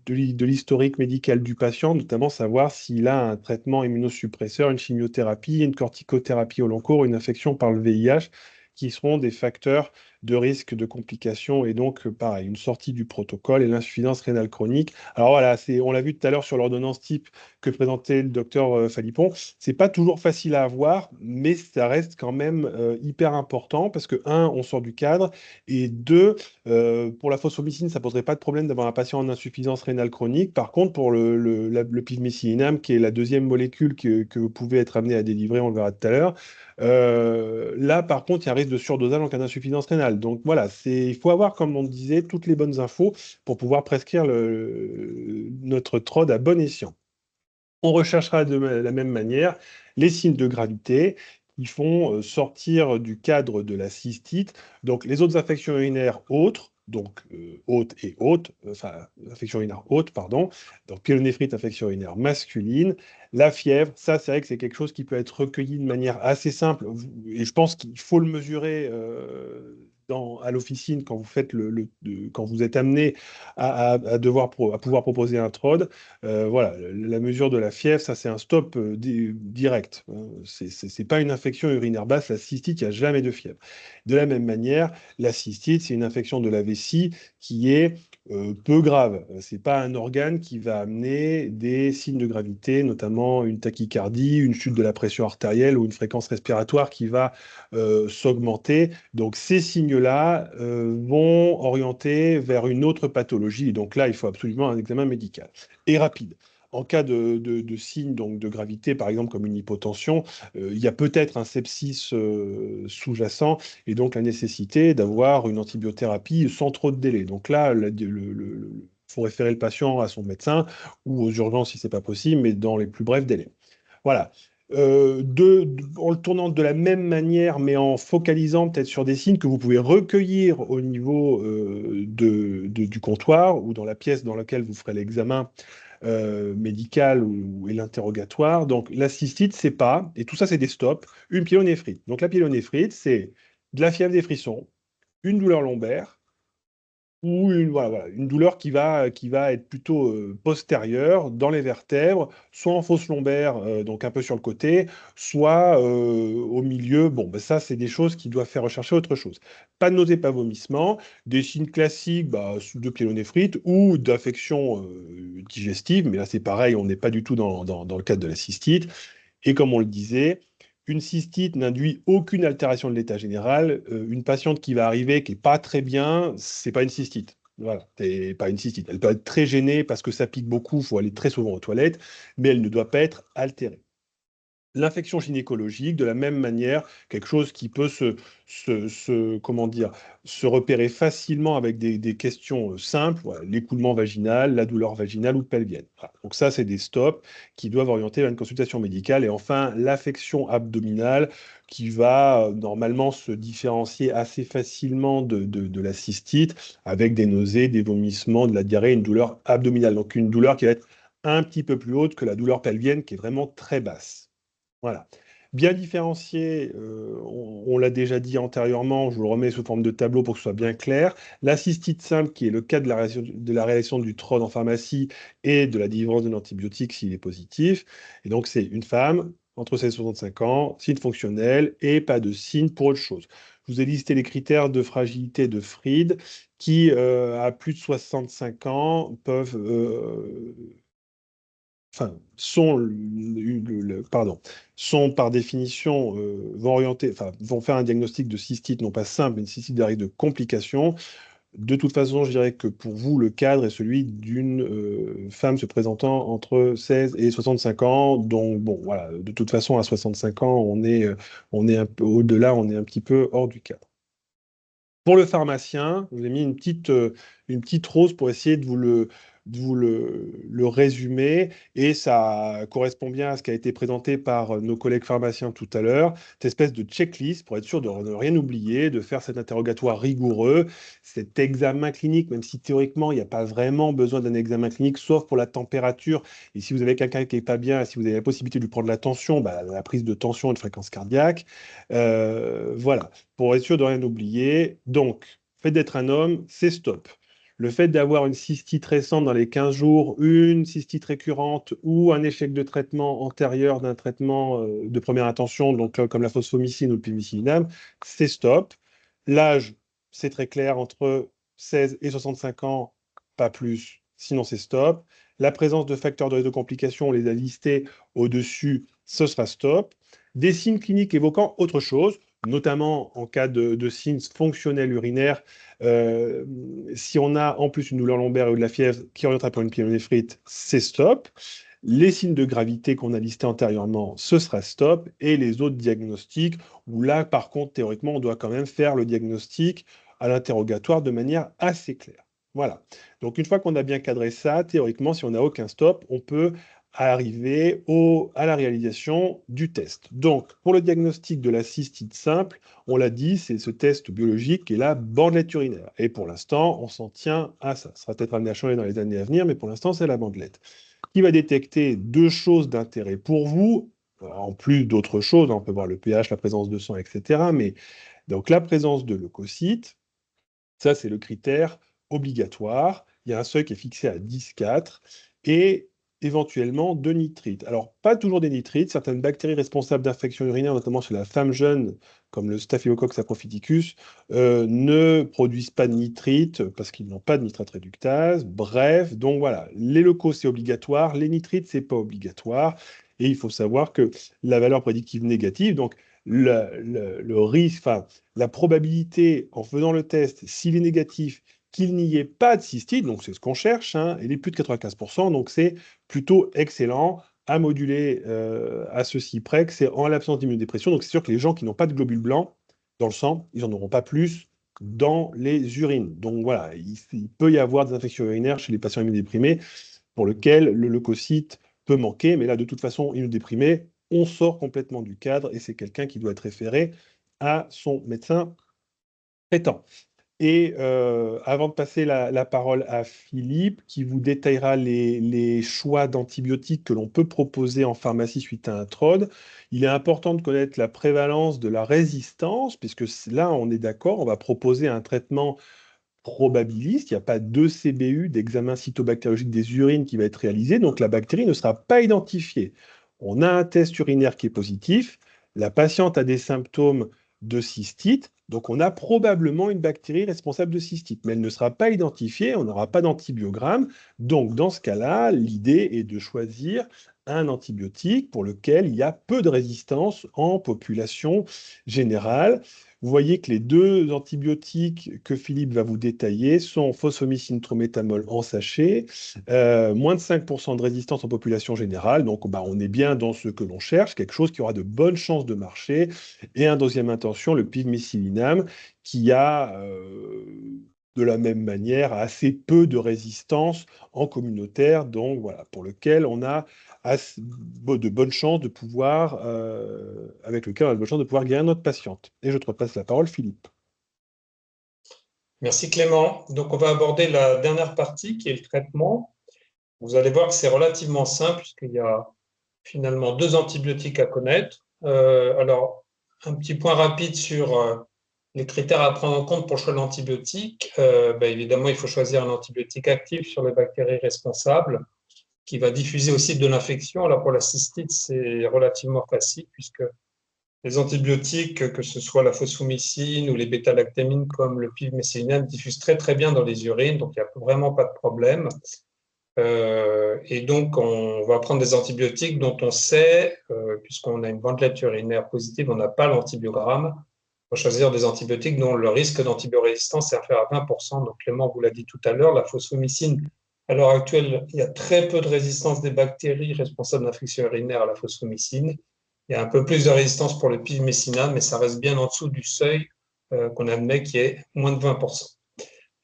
l'historique médical du patient, notamment savoir s'il a un traitement immunosuppresseur, une chimiothérapie, une corticothérapie au long cours, une infection par le VIH, qui seront des facteurs de risque de complications et donc pareil, une sortie du protocole et l'insuffisance rénale chronique. Alors voilà, on l'a vu tout à l'heure sur l'ordonnance type que présentait le docteur Phalippon, c'est pas toujours facile à avoir, mais ça reste quand même hyper important parce que, un, on sort du cadre, et deux, pour la phosphomycine, ça poserait pas de problème d'avoir un patient en insuffisance rénale chronique. Par contre, pour le pivmécillinam, qui est la deuxième molécule que vous pouvez être amené à délivrer, on le verra tout à l'heure, là, par contre, il y a un risque de surdosage en cas d'insuffisance rénale. Donc voilà, il faut avoir, comme on disait, toutes les bonnes infos pour pouvoir prescrire notre TROD à bon escient. On recherchera de la même manière les signes de gravité qui font sortir du cadre de la cystite. Donc les autres infections urinaires autres, donc infection urinaire haute, pardon, donc pyélonéphrite, infection urinaire masculine, la fièvre, ça c'est vrai que c'est quelque chose qui peut être recueilli de manière assez simple, et je pense qu'il faut le mesurer à l'officine quand vous faites quand vous êtes amené à pouvoir proposer un TROD. Voilà, la mesure de la fièvre, ça c'est un stop direct. C'est pas une infection urinaire basse, la cystite, il n'y a jamais de fièvre. De la même manière, la cystite, c'est une infection de la vessie qui est peu grave. C'est pas un organe qui va amener des signes de gravité, notamment une tachycardie, une chute de la pression artérielle ou une fréquence respiratoire qui va s'augmenter. Donc ces signes-là vont orienter vers une autre pathologie. Et donc là, il faut absolument un examen médical et rapide. En cas de signes donc, de gravité, par exemple comme une hypotension, il y a peut-être un sepsis sous-jacent et donc la nécessité d'avoir une antibiothérapie sans trop de délai. Donc là, il faut référer le patient à son médecin ou aux urgences si ce n'est pas possible, mais dans les plus brefs délais. Voilà. En le tournant de la même manière, mais en focalisant peut-être sur des signes que vous pouvez recueillir au niveau du comptoir ou dans la pièce dans laquelle vous ferez l'examen médical et l'interrogatoire. Donc la cystite, c'est pas, et tout ça c'est des stops, une pyélonéphrite. Donc la pyélonéphrite, c'est de la fièvre, des frissons, une douleur lombaire ou une douleur qui va être plutôt postérieure dans les vertèbres, soit en fosse lombaire, donc un peu sur le côté, soit au milieu. Bon, ben ça, c'est des choses qui doivent faire rechercher autre chose. Pas de nausée, pas de vomissement, des signes classiques de pyélonéphrite ou d'affection digestive, mais là, c'est pareil, on n'est pas du tout dans le cadre de la cystite. Et comme on le disait, une cystite n'induit aucune altération de l'état général. Une patiente qui va arriver, qui n'est pas très bien, c'est pas une cystite. Voilà, c'est pas une cystite. Elle peut être très gênée parce que ça pique beaucoup, il faut aller très souvent aux toilettes, mais elle ne doit pas être altérée. L'infection gynécologique, de la même manière, quelque chose qui peut comment dire, se repérer facilement avec des questions simples, voilà, l'écoulement vaginal, la douleur vaginale ou pelvienne. Voilà. Donc ça, c'est des stops qui doivent orienter vers une consultation médicale. Et enfin, l'affection abdominale qui va normalement se différencier assez facilement de la cystite avec des nausées, des vomissements, de la diarrhée, une douleur abdominale. Donc une douleur qui va être un petit peu plus haute que la douleur pelvienne qui est vraiment très basse. Voilà. Bien différencié, on l'a déjà dit antérieurement, je vous le remets sous forme de tableau pour que ce soit bien clair. La cystite simple, qui est le cas de la réaction du TROD en pharmacie et de la délivrance d'un antibiotique s'il est positif. Et donc, c'est une femme entre 16 et 65 ans, signe fonctionnel et pas de signe pour autre chose. Je vous ai listé les critères de fragilité de Fried qui, à plus de 65 ans, peuvent enfin, sont par définition, vont faire un diagnostic de cystite, non pas simple, mais une cystite avec de complications. De toute façon, je dirais que pour vous, le cadre est celui d'une femme se présentant entre 16 et 65 ans. Donc, bon, voilà, de toute façon, à 65 ans, on est un peu au-delà, on est un petit peu hors du cadre. Pour le pharmacien, je vous ai mis une petite rose pour essayer de vous le résumer, et ça correspond bien à ce qui a été présenté par nos collègues pharmaciens tout à l'heure, cette espèce de checklist pour être sûr de ne rien oublier, de faire cet interrogatoire rigoureux, cet examen clinique, même si théoriquement, il n'y a pas vraiment besoin d'un examen clinique, sauf pour la température. Et si vous avez quelqu'un qui n'est pas bien, si vous avez la possibilité de lui prendre la tension, la prise de tension et de fréquence cardiaque, voilà, pour être sûr de rien oublier. Donc, le fait d'être un homme, c'est stop. Le fait d'avoir une cystite récente dans les 15 jours, une cystite récurrente ou un échec de traitement antérieur d'un traitement de première intention, donc comme la phosphomycine ou le pénicillinum, c'est stop. L'âge, c'est très clair, entre 16 et 65 ans, pas plus, sinon c'est stop. La présence de facteurs de risque de complications, on les a listés au-dessus, ce sera stop. Des signes cliniques évoquant autre chose, notamment en cas de signes fonctionnels urinaires. Si on a en plus une douleur lombaire ou de la fièvre qui orientera pour une pyélonéphrite, c'est stop. Les signes de gravité qu'on a listés antérieurement, ce sera stop. Et les autres diagnostics, où là, par contre, théoriquement, on doit quand même faire le diagnostic à l'interrogatoire de manière assez claire. Voilà. Donc, une fois qu'on a bien cadré ça, théoriquement, si on n'a aucun stop, on peut arriver à la réalisation du test. Donc, pour le diagnostic de la cystite simple, on l'a dit, c'est ce test biologique qui est la bandelette urinaire. Et pour l'instant, on s'en tient à ça. Ça sera peut-être amené à changer dans les années à venir, mais pour l'instant, c'est la bandelette qui va détecter deux choses d'intérêt pour vous, en plus d'autres choses. On peut voir le pH, la présence de sang, etc. Mais donc, la présence de leucocytes, ça, c'est le critère obligatoire. Il y a un seuil qui est fixé à 10,4 et éventuellement de nitrites. Alors, pas toujours des nitrites. Certaines bactéries responsables d'infections urinaires, notamment chez la femme jeune, comme le Staphylococcus saprophyticus, ne produisent pas de nitrites parce qu'ils n'ont pas de nitrate réductase. Bref, donc voilà, les leucos, c'est obligatoire. Les nitrites, c'est pas obligatoire. Et il faut savoir que la valeur prédictive négative, donc le risque, enfin, la probabilité, en faisant le test, s'il est négatif, qu'il n'y ait pas de cystite, donc c'est ce qu'on cherche, hein, il est plus de 95%, donc c'est plutôt excellent à moduler à ceci près que c'est en l'absence d'immunodépression. Donc c'est sûr que les gens qui n'ont pas de globules blancs dans le sang, ils n'en auront pas plus dans les urines. Donc voilà, il peut y avoir des infections urinaires chez les patients immunodéprimés pour lesquels le leucocyte peut manquer, mais là, de toute façon, immunodéprimé, on sort complètement du cadre et c'est quelqu'un qui doit être référé à son médecin traitant. Et avant de passer la parole à Philippe, qui vous détaillera les choix d'antibiotiques que l'on peut proposer en pharmacie suite à un TROD, il est important de connaître la prévalence de la résistance, puisque là, on est d'accord, on va proposer un traitement probabiliste, il n'y a pas de CBU, d'examen cytobactériologique des urines qui va être réalisé, donc la bactérie ne sera pas identifiée. On a un test urinaire qui est positif, la patiente a des symptômes de cystite, donc on a probablement une bactérie responsable de cystite, mais elle ne sera pas identifiée, on n'aura pas d'antibiogramme, donc dans ce cas-là, l'idée est de choisir un antibiotique pour lequel il y a peu de résistance en population générale. Vous voyez que les deux antibiotiques que Philippe va vous détailler sont phosphomycine trométamol en sachet, moins de 5% de résistance en population générale, donc on est bien dans ce que l'on cherche, quelque chose qui aura de bonnes chances de marcher, et en deuxième intention, le pivmécilinam, qui a de la même manière assez peu de résistance en communautaire, donc voilà, pour lequel on a de bonnes chances de pouvoir, avec lequel on a de bonnes chances de pouvoir guérir notre patiente. Et je te repasse la parole, Philippe. Merci Clément. Donc on va aborder la dernière partie qui est le traitement. Vous allez voir que c'est relativement simple puisqu'il y a finalement 2 antibiotiques à connaître. Alors, un petit point rapide sur les critères à prendre en compte pour le choix de l'antibiotique. Évidemment, il faut choisir un antibiotique actif sur les bactéries responsables qui va diffuser au site de l'infection. Alors pour la cystite, c'est relativement facile puisque les antibiotiques, que ce soit la phosphomycine ou les bêta-lactamines comme le pivmécilinam, diffusent très très bien dans les urines, donc il n'y a vraiment pas de problème. Et donc on va prendre des antibiotiques dont on sait, puisqu'on a une bandelette urinaire positive, on n'a pas l'antibiogramme. On va choisir des antibiotiques dont le risque d'antibiorésistance est inférieur à 20%. Donc Clément vous l'a dit tout à l'heure, la phosphomycine, à l'heure actuelle, il y a très peu de résistance des bactéries responsables d'infection urinaire à la phosphomycine. Il y a un peu plus de résistance pour le pivmécinam, mais ça reste bien en dessous du seuil qu'on admet qui est moins de 20%.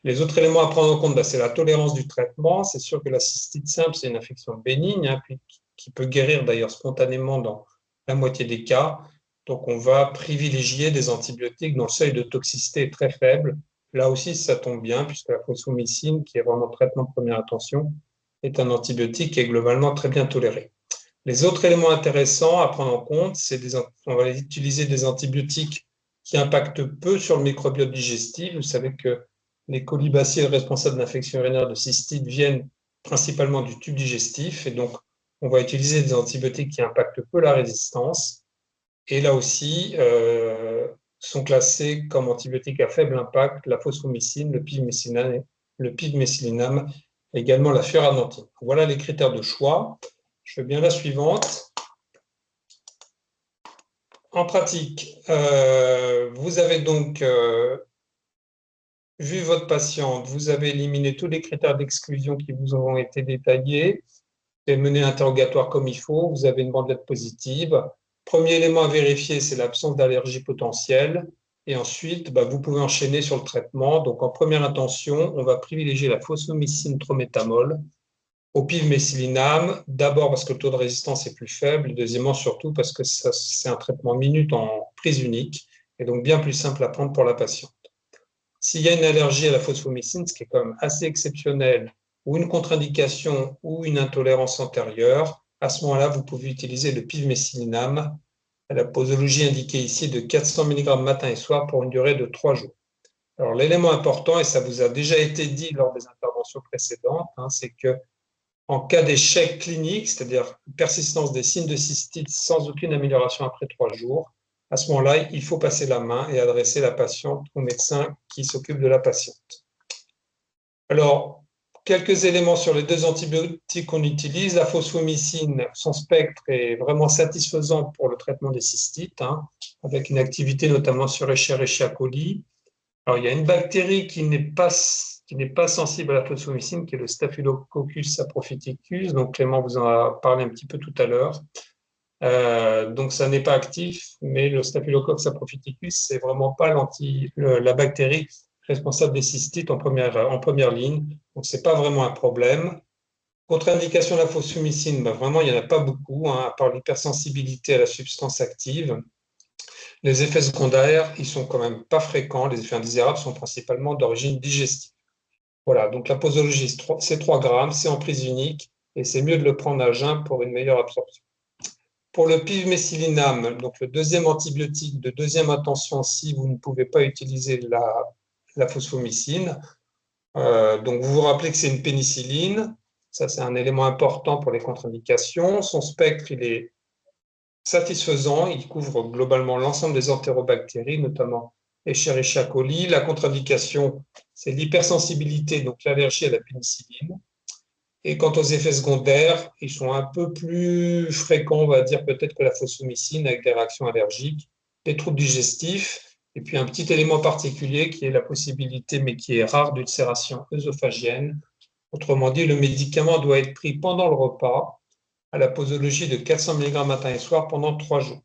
Les autres éléments à prendre en compte, c'est la tolérance du traitement. C'est sûr que la cystite simple, c'est une infection bénigne, qui peut guérir d'ailleurs spontanément dans la moitié des cas. Donc, on va privilégier des antibiotiques dont le seuil de toxicité est très faible. Là aussi, ça tombe bien, puisque la phosphomycine, qui est vraiment le traitement de première intention, est un antibiotique qui est globalement très bien toléré. Les autres éléments intéressants à prendre en compte, on va utiliser des antibiotiques qui impactent peu sur le microbiote digestif. Vous savez que les colibacilles responsables d'infection urinaire de cystite viennent principalement du tube digestif, et donc on va utiliser des antibiotiques qui impactent peu la résistance. Et là aussi, sont classés comme antibiotiques à faible impact la phosphomycine, le pivmécilinam, également la furadentine. Voilà les critères de choix. Je fais bien la suivante. En pratique, vous avez donc vu votre patiente, vous avez éliminé tous les critères d'exclusion qui vous auront été détaillés, vous avez mené l'interrogatoire comme il faut, vous avez une bandelette positive. Premier élément à vérifier, c'est l'absence d'allergie potentielle. Et ensuite, vous pouvez enchaîner sur le traitement. Donc, en première intention, on va privilégier la phosphomycine trométamol au pivmécilinam, d'abord parce que le taux de résistance est plus faible, deuxièmement surtout parce que c'est un traitement minute en prise unique, et donc bien plus simple à prendre pour la patiente. S'il y a une allergie à la phosphomycine, ce qui est quand même assez exceptionnel, ou une contre-indication ou une intolérance antérieure, à ce moment-là, vous pouvez utiliser le pivmécilinam, à la posologie indiquée ici de 400 mg matin et soir pour une durée de 3 jours. Alors l'élément important, et ça vous a déjà été dit lors des interventions précédentes, c'est que en cas d'échec clinique, c'est-à-dire persistance des signes de cystite sans aucune amélioration après 3 jours, à ce moment-là, il faut passer la main et adresser la patiente au médecin qui s'occupe de la patiente. Alors, quelques éléments sur les 2 antibiotiques qu'on utilise. La phosphomycine, son spectre est vraiment satisfaisant pour le traitement des cystites, avec une activité notamment sur Escherichia coli. Alors, il y a une bactérie qui n'est pas sensible à la phosphomycine, qui est le Staphylococcus saprophyticus. Donc, Clément vous en a parlé un petit peu tout à l'heure. Donc, ça n'est pas actif, mais le Staphylococcus saprophyticus, c'est vraiment pas la bactérie responsable des cystites en première ligne. Donc, c'est pas vraiment un problème. Contre-indication de la phosphomycine, vraiment, il n'y en a pas beaucoup, à part l'hypersensibilité à la substance active. Les effets secondaires, ils sont quand même pas fréquents. Les effets indésirables sont principalement d'origine digestive. Voilà, donc la posologie, c'est 3 grammes, c'est en prise unique, et c'est mieux de le prendre à jeun pour une meilleure absorption. Pour le pivmécilinam, donc le deuxième antibiotique de deuxième intention, si vous ne pouvez pas utiliser la phosphomycine, Donc, vous vous rappelez que c'est une pénicilline. Ça, c'est un élément important pour les contre-indications. Son spectre, il est satisfaisant. Il couvre globalement l'ensemble des entérobactéries, notamment Escherichia coli. La contre-indication, c'est l'hypersensibilité, donc l'allergie à la pénicilline. Et quant aux effets secondaires, ils sont un peu plus fréquents, on va dire peut-être que la fosfomycine, avec des réactions allergiques, des troubles digestifs, et puis un petit élément particulier qui est la possibilité, mais qui est rare, d'ulcération œsophagienne. Autrement dit, le médicament doit être pris pendant le repas, à la posologie de 400 mg matin et soir pendant 3 jours.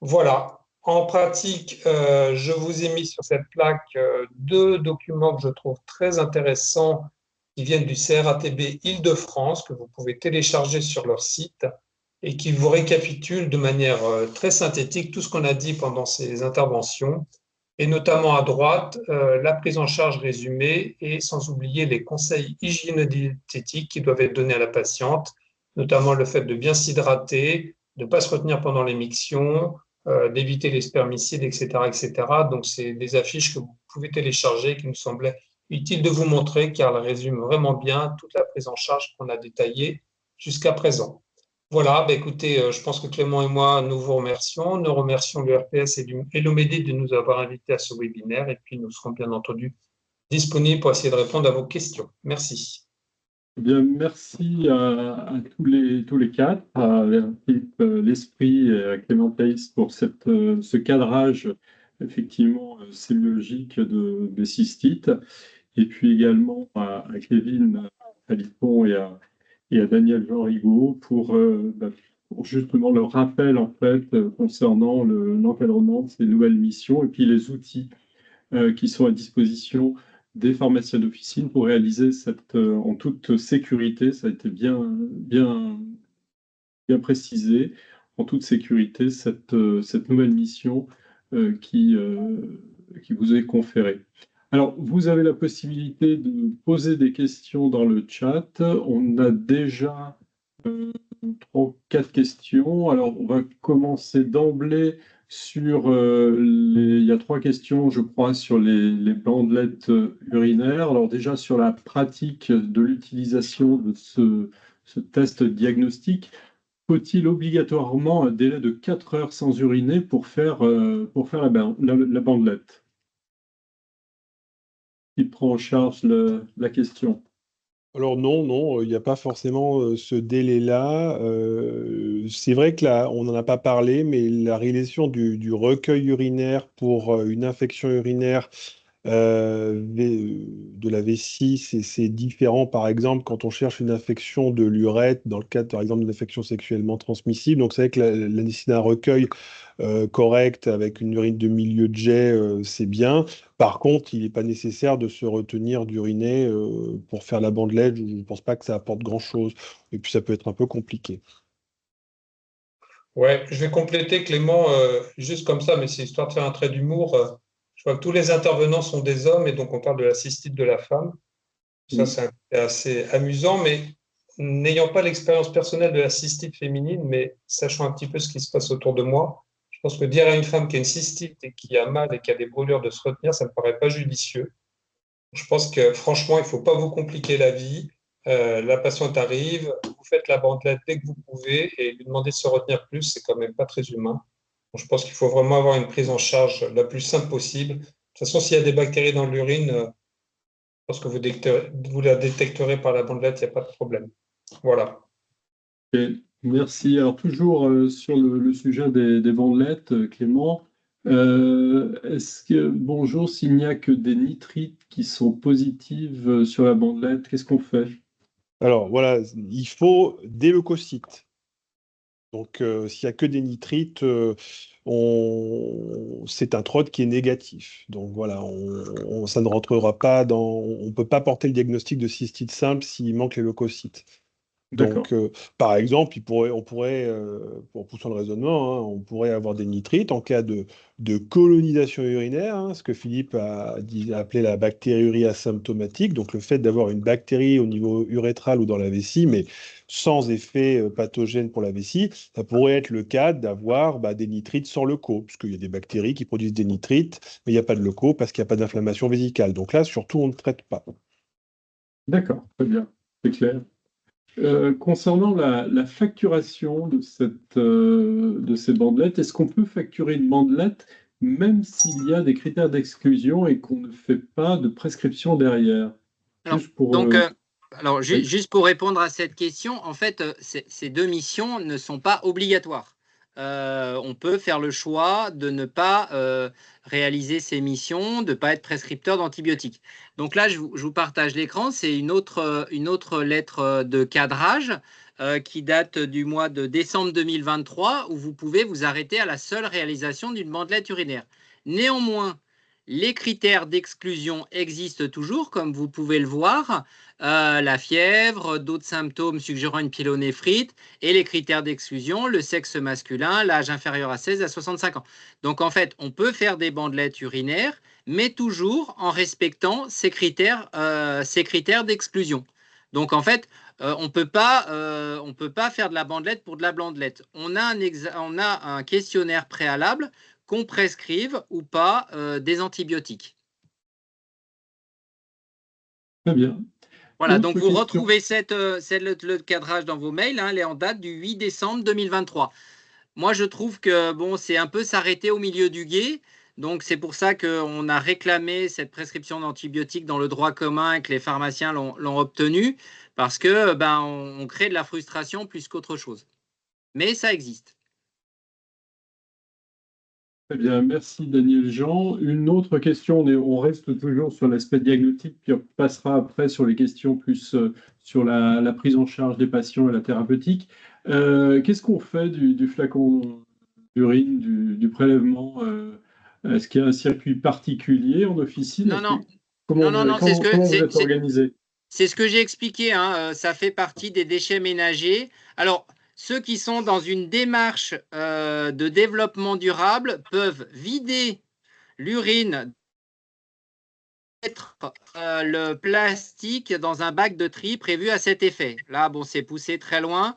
Voilà. En pratique, je vous ai mis sur cette plaque 2 documents que je trouve très intéressants qui viennent du CRATB Île-de-France, que vous pouvez télécharger sur leur site et qui vous récapitulent de manière très synthétique tout ce qu'on a dit pendant ces interventions, et notamment à droite, la prise en charge résumée et sans oublier les conseils hygiéno-diététiques qui doivent être donnés à la patiente, notamment le fait de bien s'hydrater, de ne pas se retenir pendant les mictions, d'éviter les spermicides, etc., etc. Donc, c'est des affiches que vous pouvez télécharger qui nous semblaient utiles de vous montrer car elles résument vraiment bien toute la prise en charge qu'on a détaillée jusqu'à présent. Voilà, bah écoutez, je pense que Clément et moi, nous vous remercions. Nous remercions l'URPS et l'OMEDI de nous avoir invités à ce webinaire et puis nous serons bien entendu disponibles pour essayer de répondre à vos questions. Merci. Eh bien, merci à tous les quatre, à Philippe L'Esprit et à Clément Pace pour ce cadrage effectivement sémiologique des cystites, et puis également à Kevin Phalippon et à Daniel Jean Rigaud pour justement le rappel en fait concernant l'encadrement de ces nouvelles missions et puis les outils qui sont à disposition des pharmaciens d'officine pour réaliser en toute sécurité, ça a été bien précisé, en toute sécurité, cette nouvelle mission qui vous est conférée. Alors, vous avez la possibilité de poser des questions dans le chat. On a déjà 3 ou 4 questions. Alors, on va commencer d'emblée sur il y a 3 questions, je crois, sur les bandelettes urinaires. Alors, déjà, sur la pratique de l'utilisation de ce test diagnostic, faut-il obligatoirement un délai de 4 heures sans uriner pour faire la bandelette? Qui prend en charge la question? Alors non, il n'y a pas forcément ce délai-là. C'est vrai que là, on n'en a pas parlé, mais la réalisation du recueil urinaire pour une infection urinaire de la vessie, c'est différent, par exemple, quand on cherche une infection de l'urètre, dans le cadre, par exemple, d'une infection sexuellement transmissible. Donc, c'est vrai que la nécessité d'un recueil correct avec une urine de milieu de jet, c'est bien. Par contre, il n'est pas nécessaire de se retenir d'uriner pour faire la bandelette. Je ne pense pas que ça apporte grand-chose. Et puis, ça peut être un peu compliqué. Ouais, je vais compléter Clément, juste comme ça, mais c'est histoire de faire un trait d'humour. Je vois que tous les intervenants sont des hommes et donc on parle de la cystite de la femme. Ça, c'est assez amusant, mais n'ayant pas l'expérience personnelle de la cystite féminine, mais sachant un petit peu ce qui se passe autour de moi, je pense que dire à une femme qui a une cystite et qui a mal et qui a des brûlures de se retenir, ça ne me paraît pas judicieux. Je pense que franchement, il ne faut pas vous compliquer la vie. La patiente arrive, vous faites la bandelette dès que vous pouvez et lui demander de se retenir plus, c'est quand même pas très humain. Donc, je pense qu'il faut vraiment avoir une prise en charge la plus simple possible. De toute façon, s'il y a des bactéries dans l'urine, lorsque vous la détecterez par la bandelette, il n'y a pas de problème. Voilà. Ok, merci. Alors, toujours sur le sujet des bandelettes, Clément, bonjour, s'il n'y a que des nitrites qui sont positives sur la bandelette, qu'est-ce qu'on fait? Alors, voilà, il faut des leucocytes. Donc, s'il n'y a que des nitrites, c'est un TROD qui est négatif. Donc voilà, ça ne rentrera pas on ne peut pas porter le diagnostic de cystite simple s'il manque les leucocytes. D'accord. Donc, par exemple, on pourrait, pour poussant le raisonnement, hein, on pourrait avoir des nitrites en cas de colonisation urinaire, hein, ce que Philippe a appelé la bactériurie asymptomatique, donc le fait d'avoir une bactérie au niveau urétral ou dans la vessie, mais sans effet pathogène pour la vessie, ça pourrait être le cas d'avoir des nitrites sans leuco, puisqu'il y a des bactéries qui produisent des nitrites, mais il n'y a pas de leuco parce qu'il n'y a pas d'inflammation vésicale. Donc là, surtout, on ne traite pas. D'accord, très bien, c'est clair. Concernant la facturation de ces bandelettes, est-ce qu'on peut facturer une bandelette même s'il y a des critères d'exclusion et qu'on ne fait pas de prescription derrière? Alors, Juste pour, donc, oui, juste pour répondre à cette question, en fait, ces deux missions ne sont pas obligatoires. On peut faire le choix de ne pas réaliser ces missions, de ne pas être prescripteur d'antibiotiques. Donc là, je vous partage l'écran. C'est une autre lettre de cadrage qui date du mois de décembre 2023 où vous pouvez vous arrêter à la seule réalisation d'une bandelette urinaire. Néanmoins, les critères d'exclusion existent toujours, comme vous pouvez le voir. La fièvre, d'autres symptômes suggérant une pyélonéphrite, et les critères d'exclusion, le sexe masculin, l'âge inférieur à 16 à 65 ans. Donc en fait, on peut faire des bandelettes urinaires, mais toujours en respectant ces critères d'exclusion. Donc en fait, on ne peut pas faire de la bandelette pour de la bandelette. On a un questionnaire préalable qu'on prescrive ou pas des antibiotiques. très bien. Voilà, donc Autre vous question. retrouvez le cadrage dans vos mails, hein, elle est en date du 8 décembre 2023. Moi, je trouve que bon, c'est un peu s'arrêter au milieu du gué. Donc, c'est pour ça qu'on a réclamé cette prescription d'antibiotiques dans le droit commun et que les pharmaciens l'ont obtenu parce que on crée de la frustration plus qu'autre chose. Mais ça existe. Très bien, merci Daniel Jean. Une autre question, on reste toujours sur l'aspect diagnostic, puis on passera après sur les questions plus sur la prise en charge des patients et la thérapeutique. Qu'est-ce qu'on fait du flacon d'urine, du prélèvement? Est-ce qu'il y a un circuit particulier en officine? Non, non, Comment non, vous, non, non, comment vous êtes organisé? c'est ce que j'ai expliqué, hein, ça fait partie des déchets ménagers. Alors, ceux qui sont dans une démarche de développement durable peuvent vider l'urine, mettre le plastique dans un bac de tri prévu à cet effet. Là, bon, c'est poussé très loin.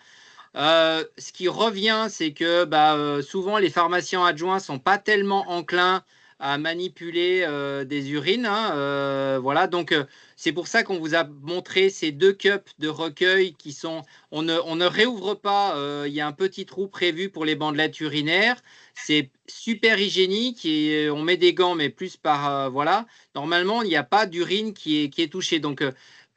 Ce qui revient, c'est que souvent les pharmaciens adjoints ne sont pas tellement enclins à manipuler des urines, hein, voilà, donc c'est pour ça qu'on vous a montré ces deux cups de recueil qui sont. On ne réouvre pas, il y a un petit trou prévu pour les bandelettes urinaires. C'est super hygiénique et on met des gants, mais plus par. Voilà. Normalement, il n'y a pas d'urine qui est touchée. Donc,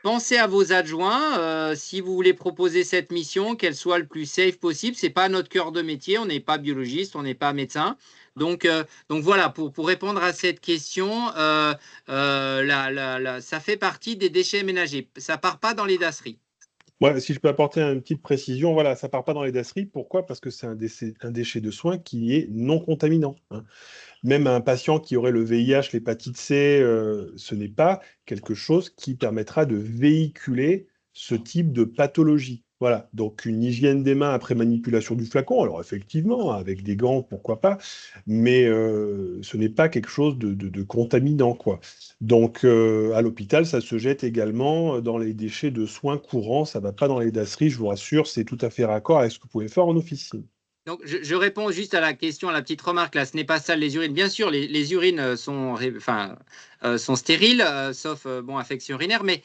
pensez à vos adjoints si vous voulez proposer cette mission, qu'elle soit le plus safe possible. Ce n'est pas notre cœur de métier, on n'est pas biologiste, on n'est pas médecin. Donc voilà, pour répondre à cette question, ça fait partie des déchets ménagers. Ça ne part pas dans les dasseries. Ouais, si je peux apporter une petite précision, voilà, ça part pas dans les dasseries. Pourquoi? Parce que c'est un déchet de soins qui est non contaminant, hein. Même un patient qui aurait le VIH, l'hépatite C, ce n'est pas quelque chose qui permettra de véhiculer ce type de pathologie. Voilà, donc une hygiène des mains après manipulation du flacon, alors effectivement, avec des gants, pourquoi pas, mais ce n'est pas quelque chose de contaminant, quoi. Donc à l'hôpital, ça se jette également dans les déchets de soins courants, ça ne va pas dans les dasseries, je vous rassure, c'est tout à fait raccord avec ce que vous pouvez faire en officine. Donc, je réponds juste à la question, à la petite remarque là. Ce n'est pas sale les urines. Bien sûr, les urines sont stériles, sauf affection urinaire, mais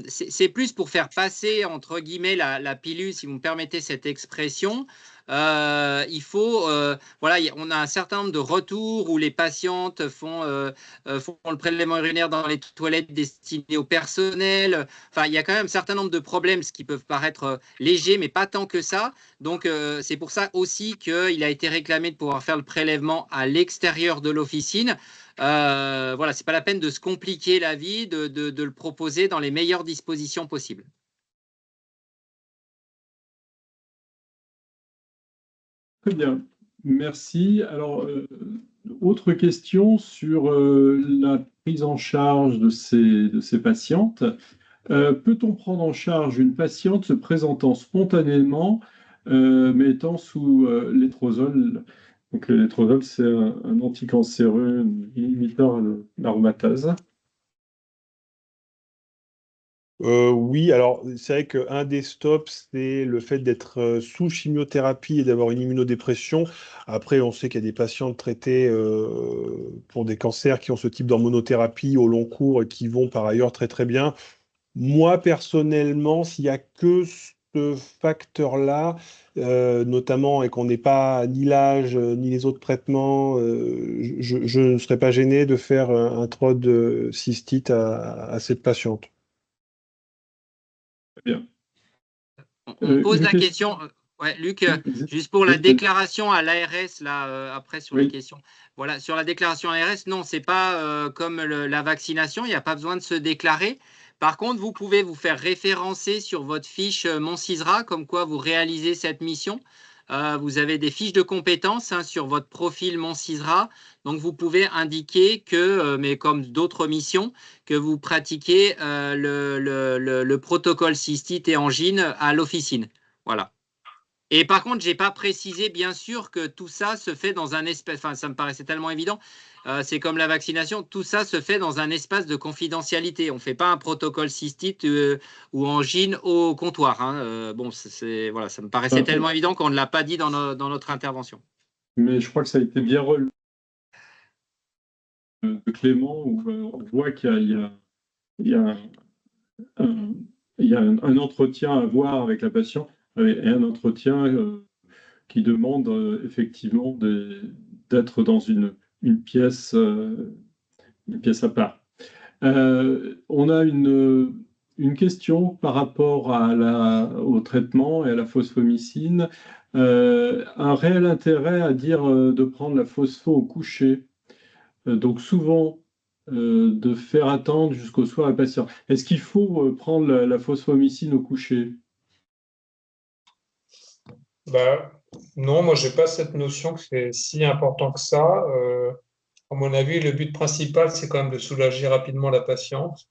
c'est plus pour faire passer entre guillemets la pilule, si vous me permettez cette expression. Il faut, on a un certain nombre de retours où les patientes font le prélèvement urinaire dans les toilettes destinées au personnel. Enfin, il y a quand même un certain nombre de problèmes, ce qui peuvent paraître légers, mais pas tant que ça. Donc, c'est pour ça aussi qu'il a été réclamé de pouvoir faire le prélèvement à l'extérieur de l'officine. Voilà, c'est pas la peine de se compliquer la vie, de le proposer dans les meilleures dispositions possibles. Très bien, merci. Alors, autre question sur la prise en charge de ces patientes. Peut-on prendre en charge une patiente se présentant spontanément, mais étant sous létrozole? Donc, le létrozole, c'est un anticancéreux limitant l'aromatase. Oui, alors c'est vrai qu'un des stops, c'est le fait d'être sous chimiothérapie et d'avoir une immunodépression. Après, on sait qu'il y a des patients traités pour des cancers qui ont ce type d'hormonothérapie au long cours et qui vont par ailleurs très très bien. Moi, personnellement, s'il n'y a que ce facteur-là, notamment, et qu'on n'ait pas ni l'âge, ni les autres traitements, je ne serais pas gêné de faire un TROD cystite à cette patiente. Très bien. On pose Une la question. Ouais, Luc, juste pour la Oui, déclaration à l'ARS, là, après sur les oui. questions. Voilà, sur la déclaration à l'ARS, non, c'est pas comme la vaccination, il n'y a pas besoin de se déclarer. Par contre, vous pouvez vous faire référencer sur votre fiche Moncisra, comme quoi vous réalisez cette mission. Vous avez des fiches de compétences hein, sur votre profil Moncisra. Donc, vous pouvez indiquer que, mais comme d'autres missions, que vous pratiquez le protocole cystite et angine à l'officine. Voilà. Et par contre, je n'ai pas précisé, bien sûr, que tout ça se fait dans un espace, enfin, ça me paraissait tellement évident, c'est comme la vaccination, tout ça se fait dans un espace de confidentialité. On ne fait pas un protocole cystite ou angine au comptoir. Hein. Bon, voilà, ça me paraissait tellement évident qu'on ne l'a pas dit dans notre intervention. Mais je crois que ça a été bien relevé de Clément, où on voit il y a un, il y a un entretien à avoir avec la patiente et un entretien qui demande effectivement d'être dans une pièce à part. On a une question par rapport au traitement et à la phosphomycine. Un réel intérêt à dire de prendre la phospho au coucher. Donc souvent, de faire attendre jusqu'au soir le patient. Est-ce qu'il faut prendre la phosphomycine au coucher? Bah, non, moi, j'ai pas cette notion que c'est si important que ça. À mon avis, le but principal, c'est quand même de soulager rapidement la patiente.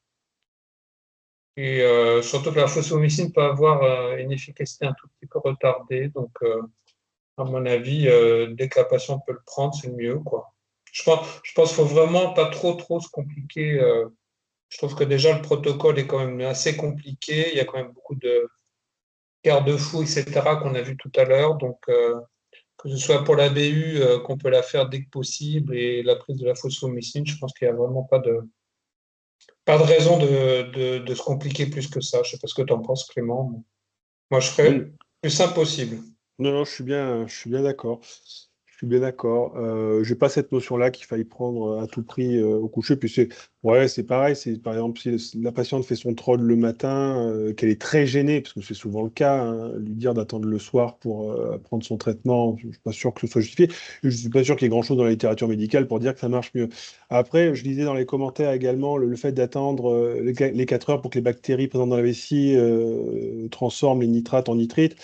Et surtout que la phosphomycine peut avoir une efficacité un tout petit peu retardée. Donc, à mon avis, dès que la patiente peut le prendre, c'est le mieux, quoi. Je pense qu'il faut vraiment pas trop se compliquer. Je trouve que déjà, le protocole est quand même assez compliqué. Il y a quand même beaucoup de garde-fous, etc., qu'on a vu tout à l'heure. Donc, que ce soit pour la BU, qu'on peut la faire dès que possible, et la prise de la phosphomycine, je pense qu'il n'y a vraiment pas de raison de se compliquer plus que ça. Je ne sais pas ce que tu en penses, Clément. Moi, je ferais plus simple possible. Non, non, je suis bien d'accord. Je suis bien d'accord. J'ai pas cette notion-là qu'il faille prendre à tout prix au coucher. Puis c'est pareil. C'est par exemple si la patiente fait son troll le matin, qu'elle est très gênée, parce que c'est souvent le cas, hein, lui dire d'attendre le soir pour prendre son traitement, je suis pas sûr que ce soit justifié. Je suis pas sûr qu'il y ait grand-chose dans la littérature médicale pour dire que ça marche mieux. Après, je lisais dans les commentaires également le fait d'attendre les 4 heures pour que les bactéries présentes dans la vessie transforment les nitrates en nitrites.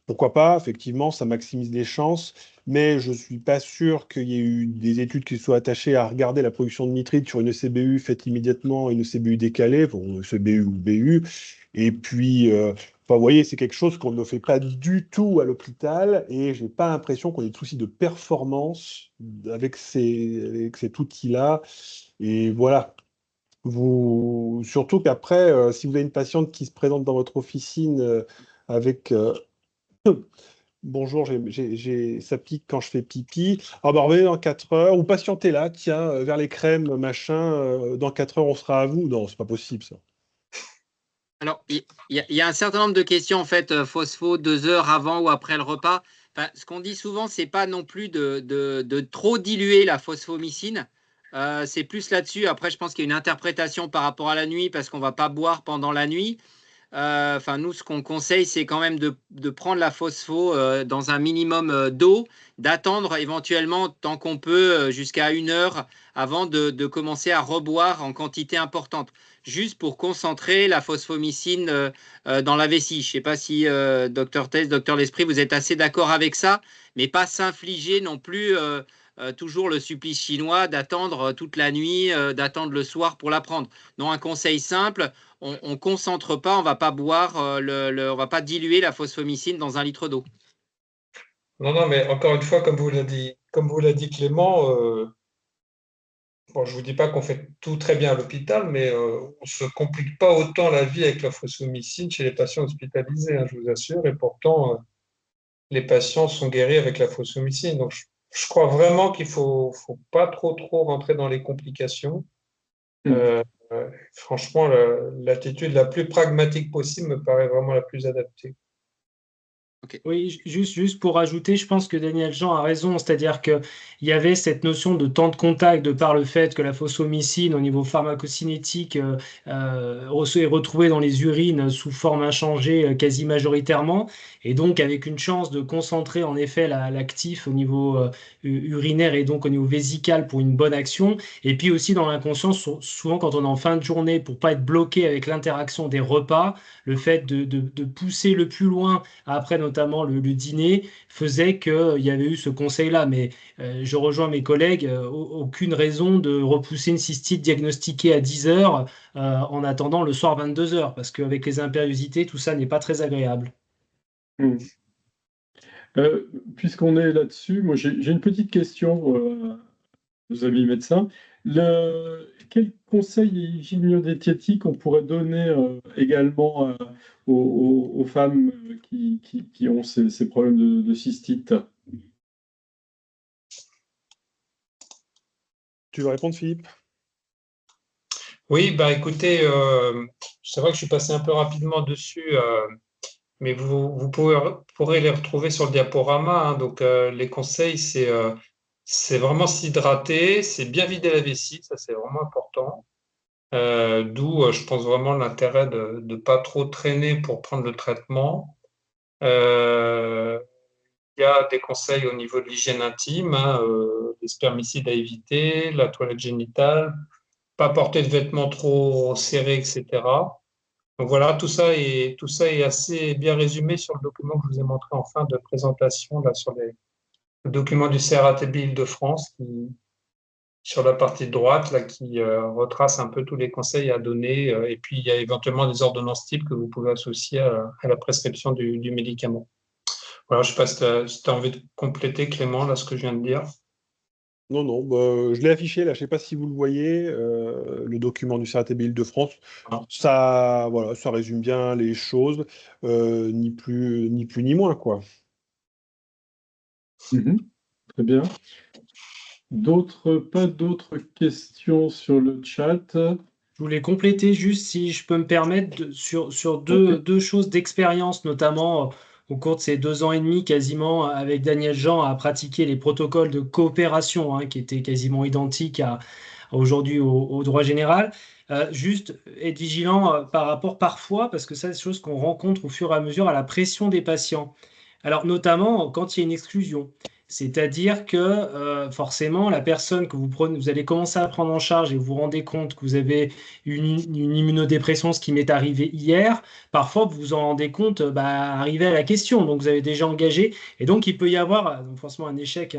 Pourquoi pas, effectivement, ça maximise les chances, mais je ne suis pas sûr qu'il y ait eu des études qui soient attachées à regarder la production de nitrite sur une ECBU faite immédiatement, une ECBU décalée, bon, ECBU ou BU. Et puis, enfin, vous voyez, c'est quelque chose qu'on ne fait pas du tout à l'hôpital, et je n'ai pas l'impression qu'on ait de soucis de performance avec cet outil-là. Et voilà. Surtout qu'après, si vous avez une patiente qui se présente dans votre officine avec bonjour, ça pique quand je fais pipi. Ah bah revenez dans 4 heures, ou patientez là, tiens, vers les crèmes, machin, dans 4 heures on sera à vous. Non, c'est pas possible ça. Alors, il y a un certain nombre de questions, en fait, phospho, 2 heures avant ou après le repas. Enfin, ce qu'on dit souvent, c'est pas non plus de trop diluer la phosphomycine. C'est plus là-dessus. Après, je pense qu'il y a une interprétation par rapport à la nuit, parce qu'on va pas boire pendant la nuit. Enfin, nous, ce qu'on conseille, c'est quand même de prendre la phospho dans un minimum d'eau, d'attendre éventuellement tant qu'on peut jusqu'à 1 heure avant de commencer à reboire en quantité importante, juste pour concentrer la phosphomycine dans la vessie. Je ne sais pas si Dr Tess, Dr L'Esprit, vous êtes assez d'accord avec ça, mais pas s'infliger non plus toujours le supplice chinois d'attendre toute la nuit, d'attendre le soir pour la prendre. Non, un conseil simple, on ne concentre pas, on ne va pas boire, on va pas diluer la phosphomycine dans 1 litre d'eau. Non, non, mais encore une fois, comme vous l'a dit Clément, bon, je ne vous dis pas qu'on fait tout très bien à l'hôpital, mais on ne se complique pas autant la vie avec la phosphomycine chez les patients hospitalisés, hein, je vous assure. Et pourtant, les patients sont guéris avec la phosphomycine. Donc, je crois vraiment qu'il ne faut pas trop rentrer dans les complications. Franchement, l'attitude la plus pragmatique possible me paraît vraiment la plus adaptée. Okay. Oui, juste pour ajouter, je pense que Daniel Jean a raison, c'est-à-dire qu'il y avait cette notion de temps de contact de par le fait que la phosphomycine au niveau pharmacocinétique est retrouvée dans les urines sous forme inchangée quasi majoritairement, et donc avec une chance de concentrer en effet l'actif au niveau urinaire et donc au niveau vésical pour une bonne action, et puis aussi dans l'inconscient, souvent quand on est en fin de journée, pour pas être bloqué avec l'interaction des repas, le fait de pousser le plus loin après notamment le dîner, faisait qu'il y avait eu ce conseil-là. Mais je rejoins mes collègues, aucune raison de repousser une cystite diagnostiquée à 10 heures en attendant le soir 22 heures, parce qu'avec les impériosités, tout ça n'est pas très agréable. Puisqu'on est là-dessus, moi j'ai une petite question aux amis médecins. Quel conseil hygiéno-diététique on pourrait donner également aux femmes qui ont ces problèmes de cystite? Tu veux répondre, Philippe? Oui, bah écoutez, c'est vrai que je suis passé un peu rapidement dessus, mais vous pourrez les retrouver sur le diaporama, hein. Donc, les conseils, c'est vraiment s'hydrater, c'est bien vider la vessie, ça c'est vraiment important. D'où, je pense vraiment l'intérêt de ne pas trop traîner pour prendre le traitement. Il y a des conseils au niveau de l'hygiène intime, hein, les spermicides à éviter, la toilette génitale, pas porter de vêtements trop serrés, etc. Donc voilà, tout ça est assez bien résumé sur le document que je vous ai montré en fin de présentation, là, sur le document du CRATB Île-de-France, sur la partie droite, là, qui retrace un peu tous les conseils à donner. Et puis, il y a éventuellement des ordonnances types que vous pouvez associer à la prescription du médicament. Voilà, je ne sais pas si tu as envie de compléter, Clément, là, ce que je viens de dire. Non, non, bah, je l'ai affiché là, je ne sais pas si vous le voyez, le document du CRATB Île-de-France. Ça, voilà, ça résume bien les choses, ni plus ni moins, quoi. Très bien. Pas d'autres questions sur le chat? Je voulais compléter juste, si je peux me permettre, sur deux choses d'expérience, notamment au cours de ces 2 ans et demi quasiment avec Daniel Jean à pratiquer les protocoles de coopération, hein, qui étaient quasiment identiques aujourd'hui au droit général. Juste être vigilant par rapport parfois, parce que ça, c'est des choses qu'on rencontre au fur et à mesure à la pression des patients. Alors notamment quand il y a une exclusion. C'est-à-dire que forcément, la personne que vous allez commencer à prendre en charge et vous vous rendez compte que vous avez une immunodépression, ce qui m'est arrivé hier, parfois vous vous en rendez compte arrivé à la question. Donc vous avez déjà engagé et donc il peut y avoir forcément un échec,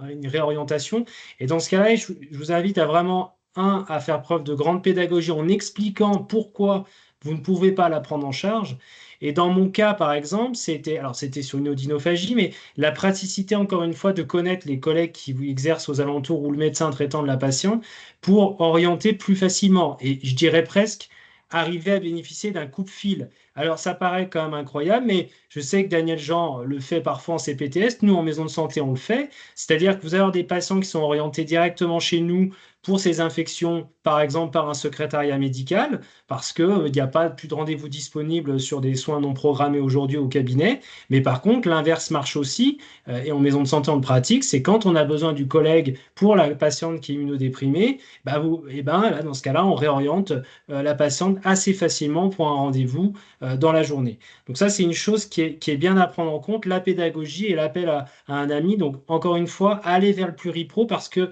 une réorientation. Et dans ce cas-là, je vous invite à vraiment, à faire preuve de grande pédagogie en expliquant pourquoi vous ne pouvez pas la prendre en charge. Et dans mon cas, par exemple, c'était sur une odynophagie, mais la praticité, encore une fois, de connaître les collègues qui vous exercent aux alentours ou le médecin traitant de la patiente pour orienter plus facilement. Et je dirais presque arriver à bénéficier d'un coupe-fil. Alors, ça paraît quand même incroyable, mais je sais que Daniel Jean le fait parfois en CPTS. Nous, en maison de santé, on le fait. C'est-à-dire que vous avez des patients qui sont orientés directement chez nous pour ces infections, par exemple par un secrétariat médical, parce qu'il n'y a pas plus de rendez-vous disponible sur des soins non programmés aujourd'hui au cabinet. Mais par contre, l'inverse marche aussi, et en maison de santé on le pratique, c'est quand on a besoin du collègue pour la patiente qui est immunodéprimée, là, dans ce cas-là, on réoriente la patiente assez facilement pour un rendez-vous dans la journée. Donc ça, c'est une chose qui est bien à prendre en compte, la pédagogie et l'appel à un ami. Donc encore une fois, allez vers le pluripro parce que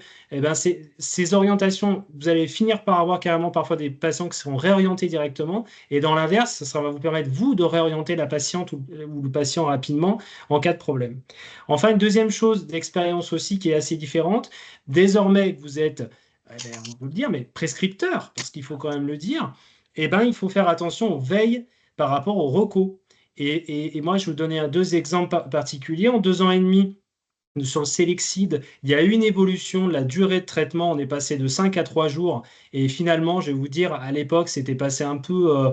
ces orientations, vous allez finir par avoir carrément parfois des patients qui seront réorientés directement. Et dans l'inverse, ça va vous permettre, vous, de réorienter la patiente ou le patient rapidement en cas de problème. Enfin, une deuxième chose d'expérience aussi qui est assez différente. Désormais que vous êtes, on peut le dire, mais prescripteur, parce qu'il faut quand même le dire, eh ben, il faut faire attention aux veilles par rapport aux recos. Et moi, je vais vous donner deux exemples particuliers. En 2 ans et demi, sur le Selexide, il y a eu une évolution de la durée de traitement. On est passé de 5 à 3 jours. Et finalement, je vais vous dire, à l'époque, c'était passé un peu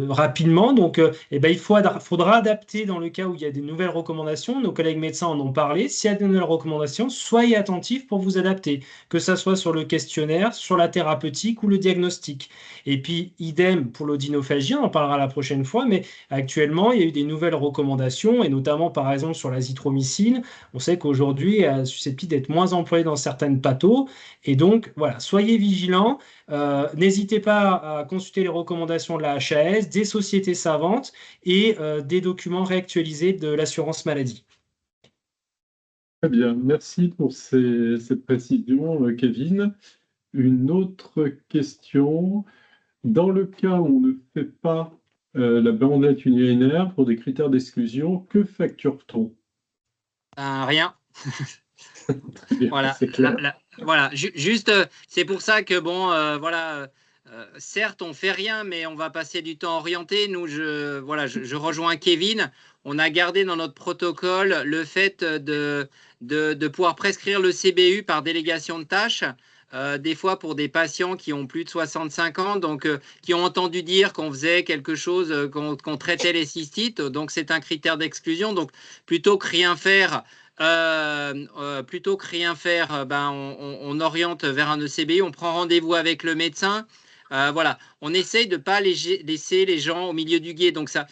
rapidement. Donc, eh ben, faudra adapter dans le cas où il y a des nouvelles recommandations. Nos collègues médecins en ont parlé. S'il y a de nouvelles recommandations, soyez attentifs pour vous adapter, que ce soit sur le questionnaire, sur la thérapeutique ou le diagnostic. Et puis, idem pour l'odynophagie, on en parlera la prochaine fois, mais actuellement, il y a eu des nouvelles recommandations, et notamment, par exemple, sur l'azithromycine. On sait qu'aujourd'hui, elle est susceptible d'être moins employée dans certaines pathos. Et donc, voilà, soyez vigilants. N'hésitez pas à consulter les recommandations de la HAS, des sociétés savantes et des documents réactualisés de l'assurance maladie. Très bien, merci pour ces précisions, Kevin. Une autre question. Dans le cas où on ne fait pas la bandelette urinaire pour des critères d'exclusion, que facture-t-on? Rien. Très bien, Voilà, c'est clair. voilà. Juste, c'est pour ça que bon, voilà, certes, on fait rien, mais on va passer du temps orienté. Nous, je rejoins Kevin. On a gardé dans notre protocole le fait de pouvoir prescrire le CBU par délégation de tâches. Des fois pour des patients qui ont plus de 65 ans, donc qui ont entendu dire qu'on faisait quelque chose, qu'on traitait les cystites. Donc c'est un critère d'exclusion. Donc plutôt que rien faire. Ben, on oriente vers un ECBI, on prend rendez-vous avec le médecin. Voilà, on essaye de ne pas laisser les gens au milieu du gué. Donc ça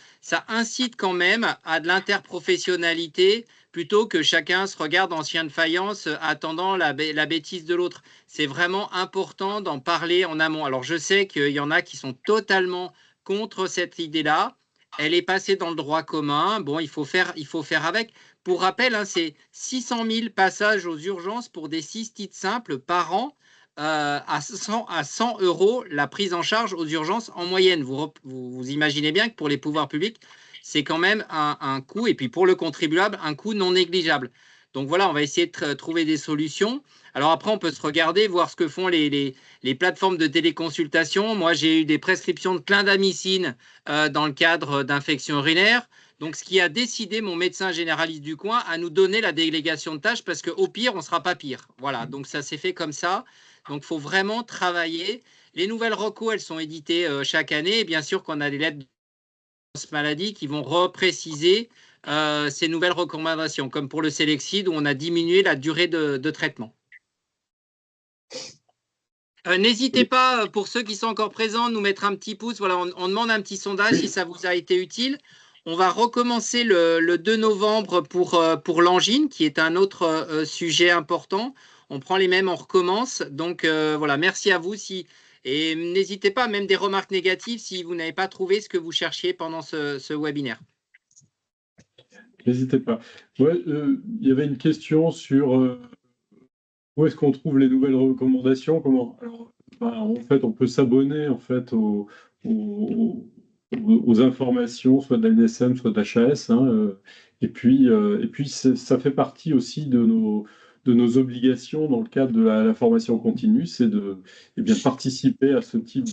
incite quand même à de l'interprofessionnalité plutôt que chacun se regarde en chien de faïence attendant la bêtise de l'autre. C'est vraiment important d'en parler en amont. Alors je sais qu'il y en a qui sont totalement contre cette idée-là. Elle est passée dans le droit commun. Bon, il faut faire avec. Pour rappel, hein, c'est 600 000 passages aux urgences pour des cystites simples par an, à 100 € la prise en charge aux urgences en moyenne. Vous imaginez bien que pour les pouvoirs publics, c'est quand même un coût, et puis pour le contribuable, un coût non négligeable. Donc voilà, on va essayer de trouver des solutions. Alors après, on peut se regarder, voir ce que font les plateformes de téléconsultation. Moi, j'ai eu des prescriptions de clindamycine dans le cadre d'infections urinaires. Donc, ce qui a décidé mon médecin généraliste du coin à nous donner la délégation de tâches parce qu'au pire, on ne sera pas pire. Voilà, donc ça s'est fait comme ça. Donc, il faut vraiment travailler. Les nouvelles recos, elles sont éditées chaque année. Et bien sûr qu'on a des lettres de maladie qui vont repréciser ces nouvelles recommandations, comme pour le Selexide où on a diminué la durée de traitement. N'hésitez pas, pour ceux qui sont encore présents, nous mettre un petit pouce. Voilà, on demande un petit sondage si ça vous a été utile. On va recommencer le 2 novembre pour l'angine, qui est un autre sujet important. On prend les mêmes, on recommence. Donc voilà, merci à vous. Et n'hésitez pas, même des remarques négatives, si vous n'avez pas trouvé ce que vous cherchiez pendant ce webinaire. N'hésitez pas. Ouais, il y avait une question sur où est-ce qu'on trouve les nouvelles recommandations. Alors, en fait, on peut s'abonner en fait aux informations, soit de la NSM, soit de l'HAS. Hein, et puis ça fait partie aussi de nos obligations dans le cadre de la formation continue, c'est de participer à ce type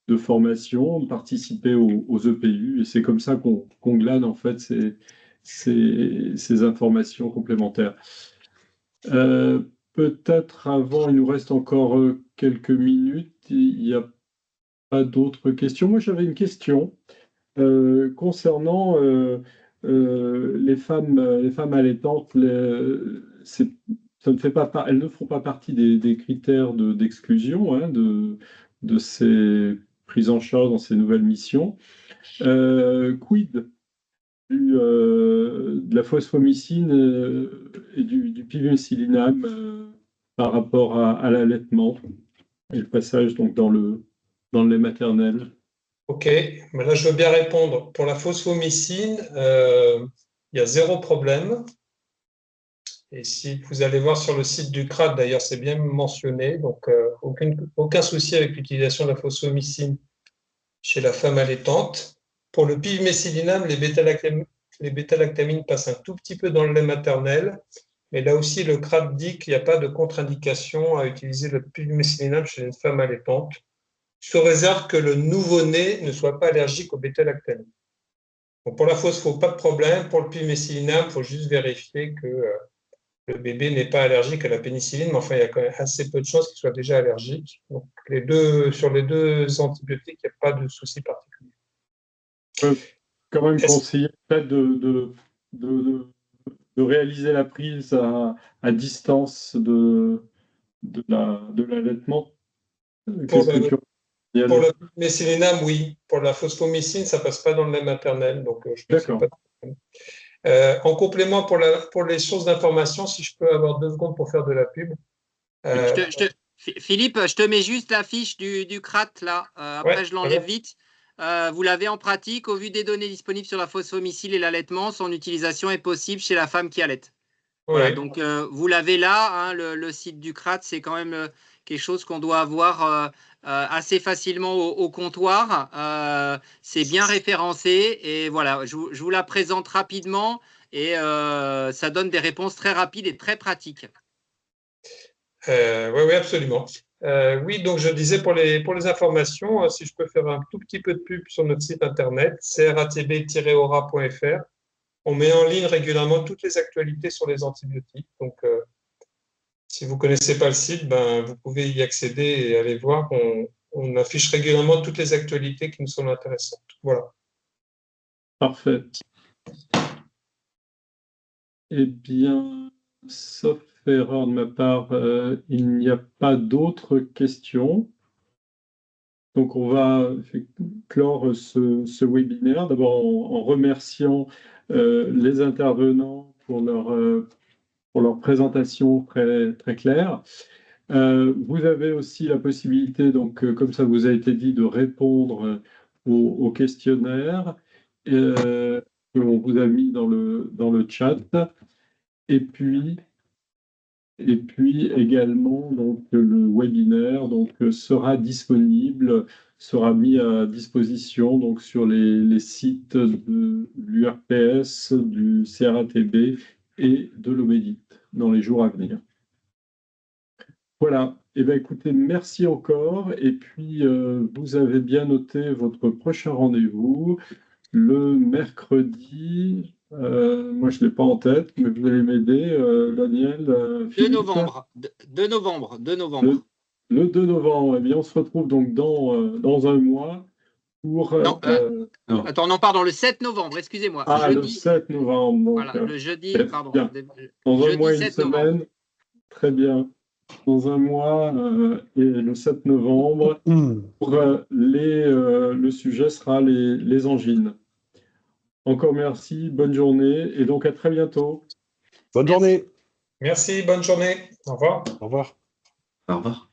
de formation, de participer aux EPU. Et c'est comme ça qu'on glane en fait ces informations complémentaires. Peut-être avant, il nous reste encore quelques minutes. Il n'y a pas d'autres questions. Moi, j'avais une question concernant les femmes allaitantes. Ça ne fait pas elles ne font pas partie des critères d'exclusion hein, de ces prises en charge dans ces nouvelles missions. Quid de la fosfomycine et du pivumucilinam par rapport à l'allaitement et le passage donc dans le lait maternel. Ok, mais là je veux bien répondre. Pour la fosfomycine, il y a 0 problème. Et si vous allez voir sur le site du CRAD, d'ailleurs, c'est bien mentionné. Donc, aucun souci avec l'utilisation de la phosphomycine chez la femme allaitante. Pour le pivméthylinam, les bêta-lactamines passent un tout petit peu dans le lait maternel. Mais là aussi, le CRAD dit qu'il n'y a pas de contre-indication à utiliser le pivméthylinam chez une femme allaitante, sous réserve que le nouveau-né ne soit pas allergique aux bêta-lactamines. Donc pour la phospho, pas de problème. Pour le pivméthylinam, il faut juste vérifier que le bébé n'est pas allergique à la pénicilline, mais enfin, il y a quand même assez peu de chances qu'il soit déjà allergique. Donc sur les deux antibiotiques, il n'y a pas de souci particulier. Quand même conseiller peut-être de réaliser la prise à distance de l'allaitement. Pour le méthylinam, oui. Pour la phosphomycine, ça ne passe pas dans le lait maternel. Donc, je pense que c'est pas de problème. En complément, pour les sources d'information, si je peux avoir 2 secondes pour faire de la pub. Philippe, je te mets juste la fiche du CRAT là. Après, je l'enlève vite. Vous l'avez en pratique. Au vu des données disponibles sur la phosphomycine et l'allaitement, son utilisation est possible chez la femme qui allaite. Voilà, donc vous l'avez là, hein, le site du CRAT, c'est quand même quelque chose qu'on doit avoir assez facilement au comptoir. C'est bien référencé et voilà, je vous la présente rapidement et ça donne des réponses très rapides et très pratiques. Oui, absolument. Oui, donc je disais pour les informations, si je peux faire un tout petit peu de pub sur notre site internet, cratb-aura.fr. On met en ligne régulièrement toutes les actualités sur les antibiotiques. Donc, si vous ne connaissez pas le site, vous pouvez y accéder et aller voir. On affiche régulièrement toutes les actualités qui nous semblent intéressantes. Voilà. Parfait. Eh bien, sauf erreur de ma part, il n'y a pas d'autres questions. Donc, on va clore ce webinaire, d'abord en remerciant les intervenants pour leur présentation très, très claire. Vous avez aussi la possibilité, donc, comme ça vous a été dit, de répondre aux questionnaires que l'on vous a mis dans le chat. Et puis également, donc, le webinaire sera disponible, sera mis à disposition donc, sur les sites de l'URPS, du CRATB et de l'OMEDIT dans les jours à venir. Voilà. Eh bien, écoutez, merci encore. Et puis, vous avez bien noté votre prochain rendez-vous le mercredi. Moi, je ne l'ai pas en tête, mais vous allez m'aider, Daniel. 2 novembre. 2 novembre. Le 2 novembre. Eh bien, on se retrouve donc dans un mois pour. Attends, non, pardon, le 7 novembre, excusez-moi. Jeudi, le 7 novembre. Donc, voilà, le jeudi, pardon. Bien. Dans un mois, 7 une semaine. novembre. Très bien. Dans un mois et le 7 novembre, pour le sujet sera les angines. Encore merci, bonne journée et donc à très bientôt. Bonne journée. Merci, bonne journée. Au revoir. Au revoir. Au revoir.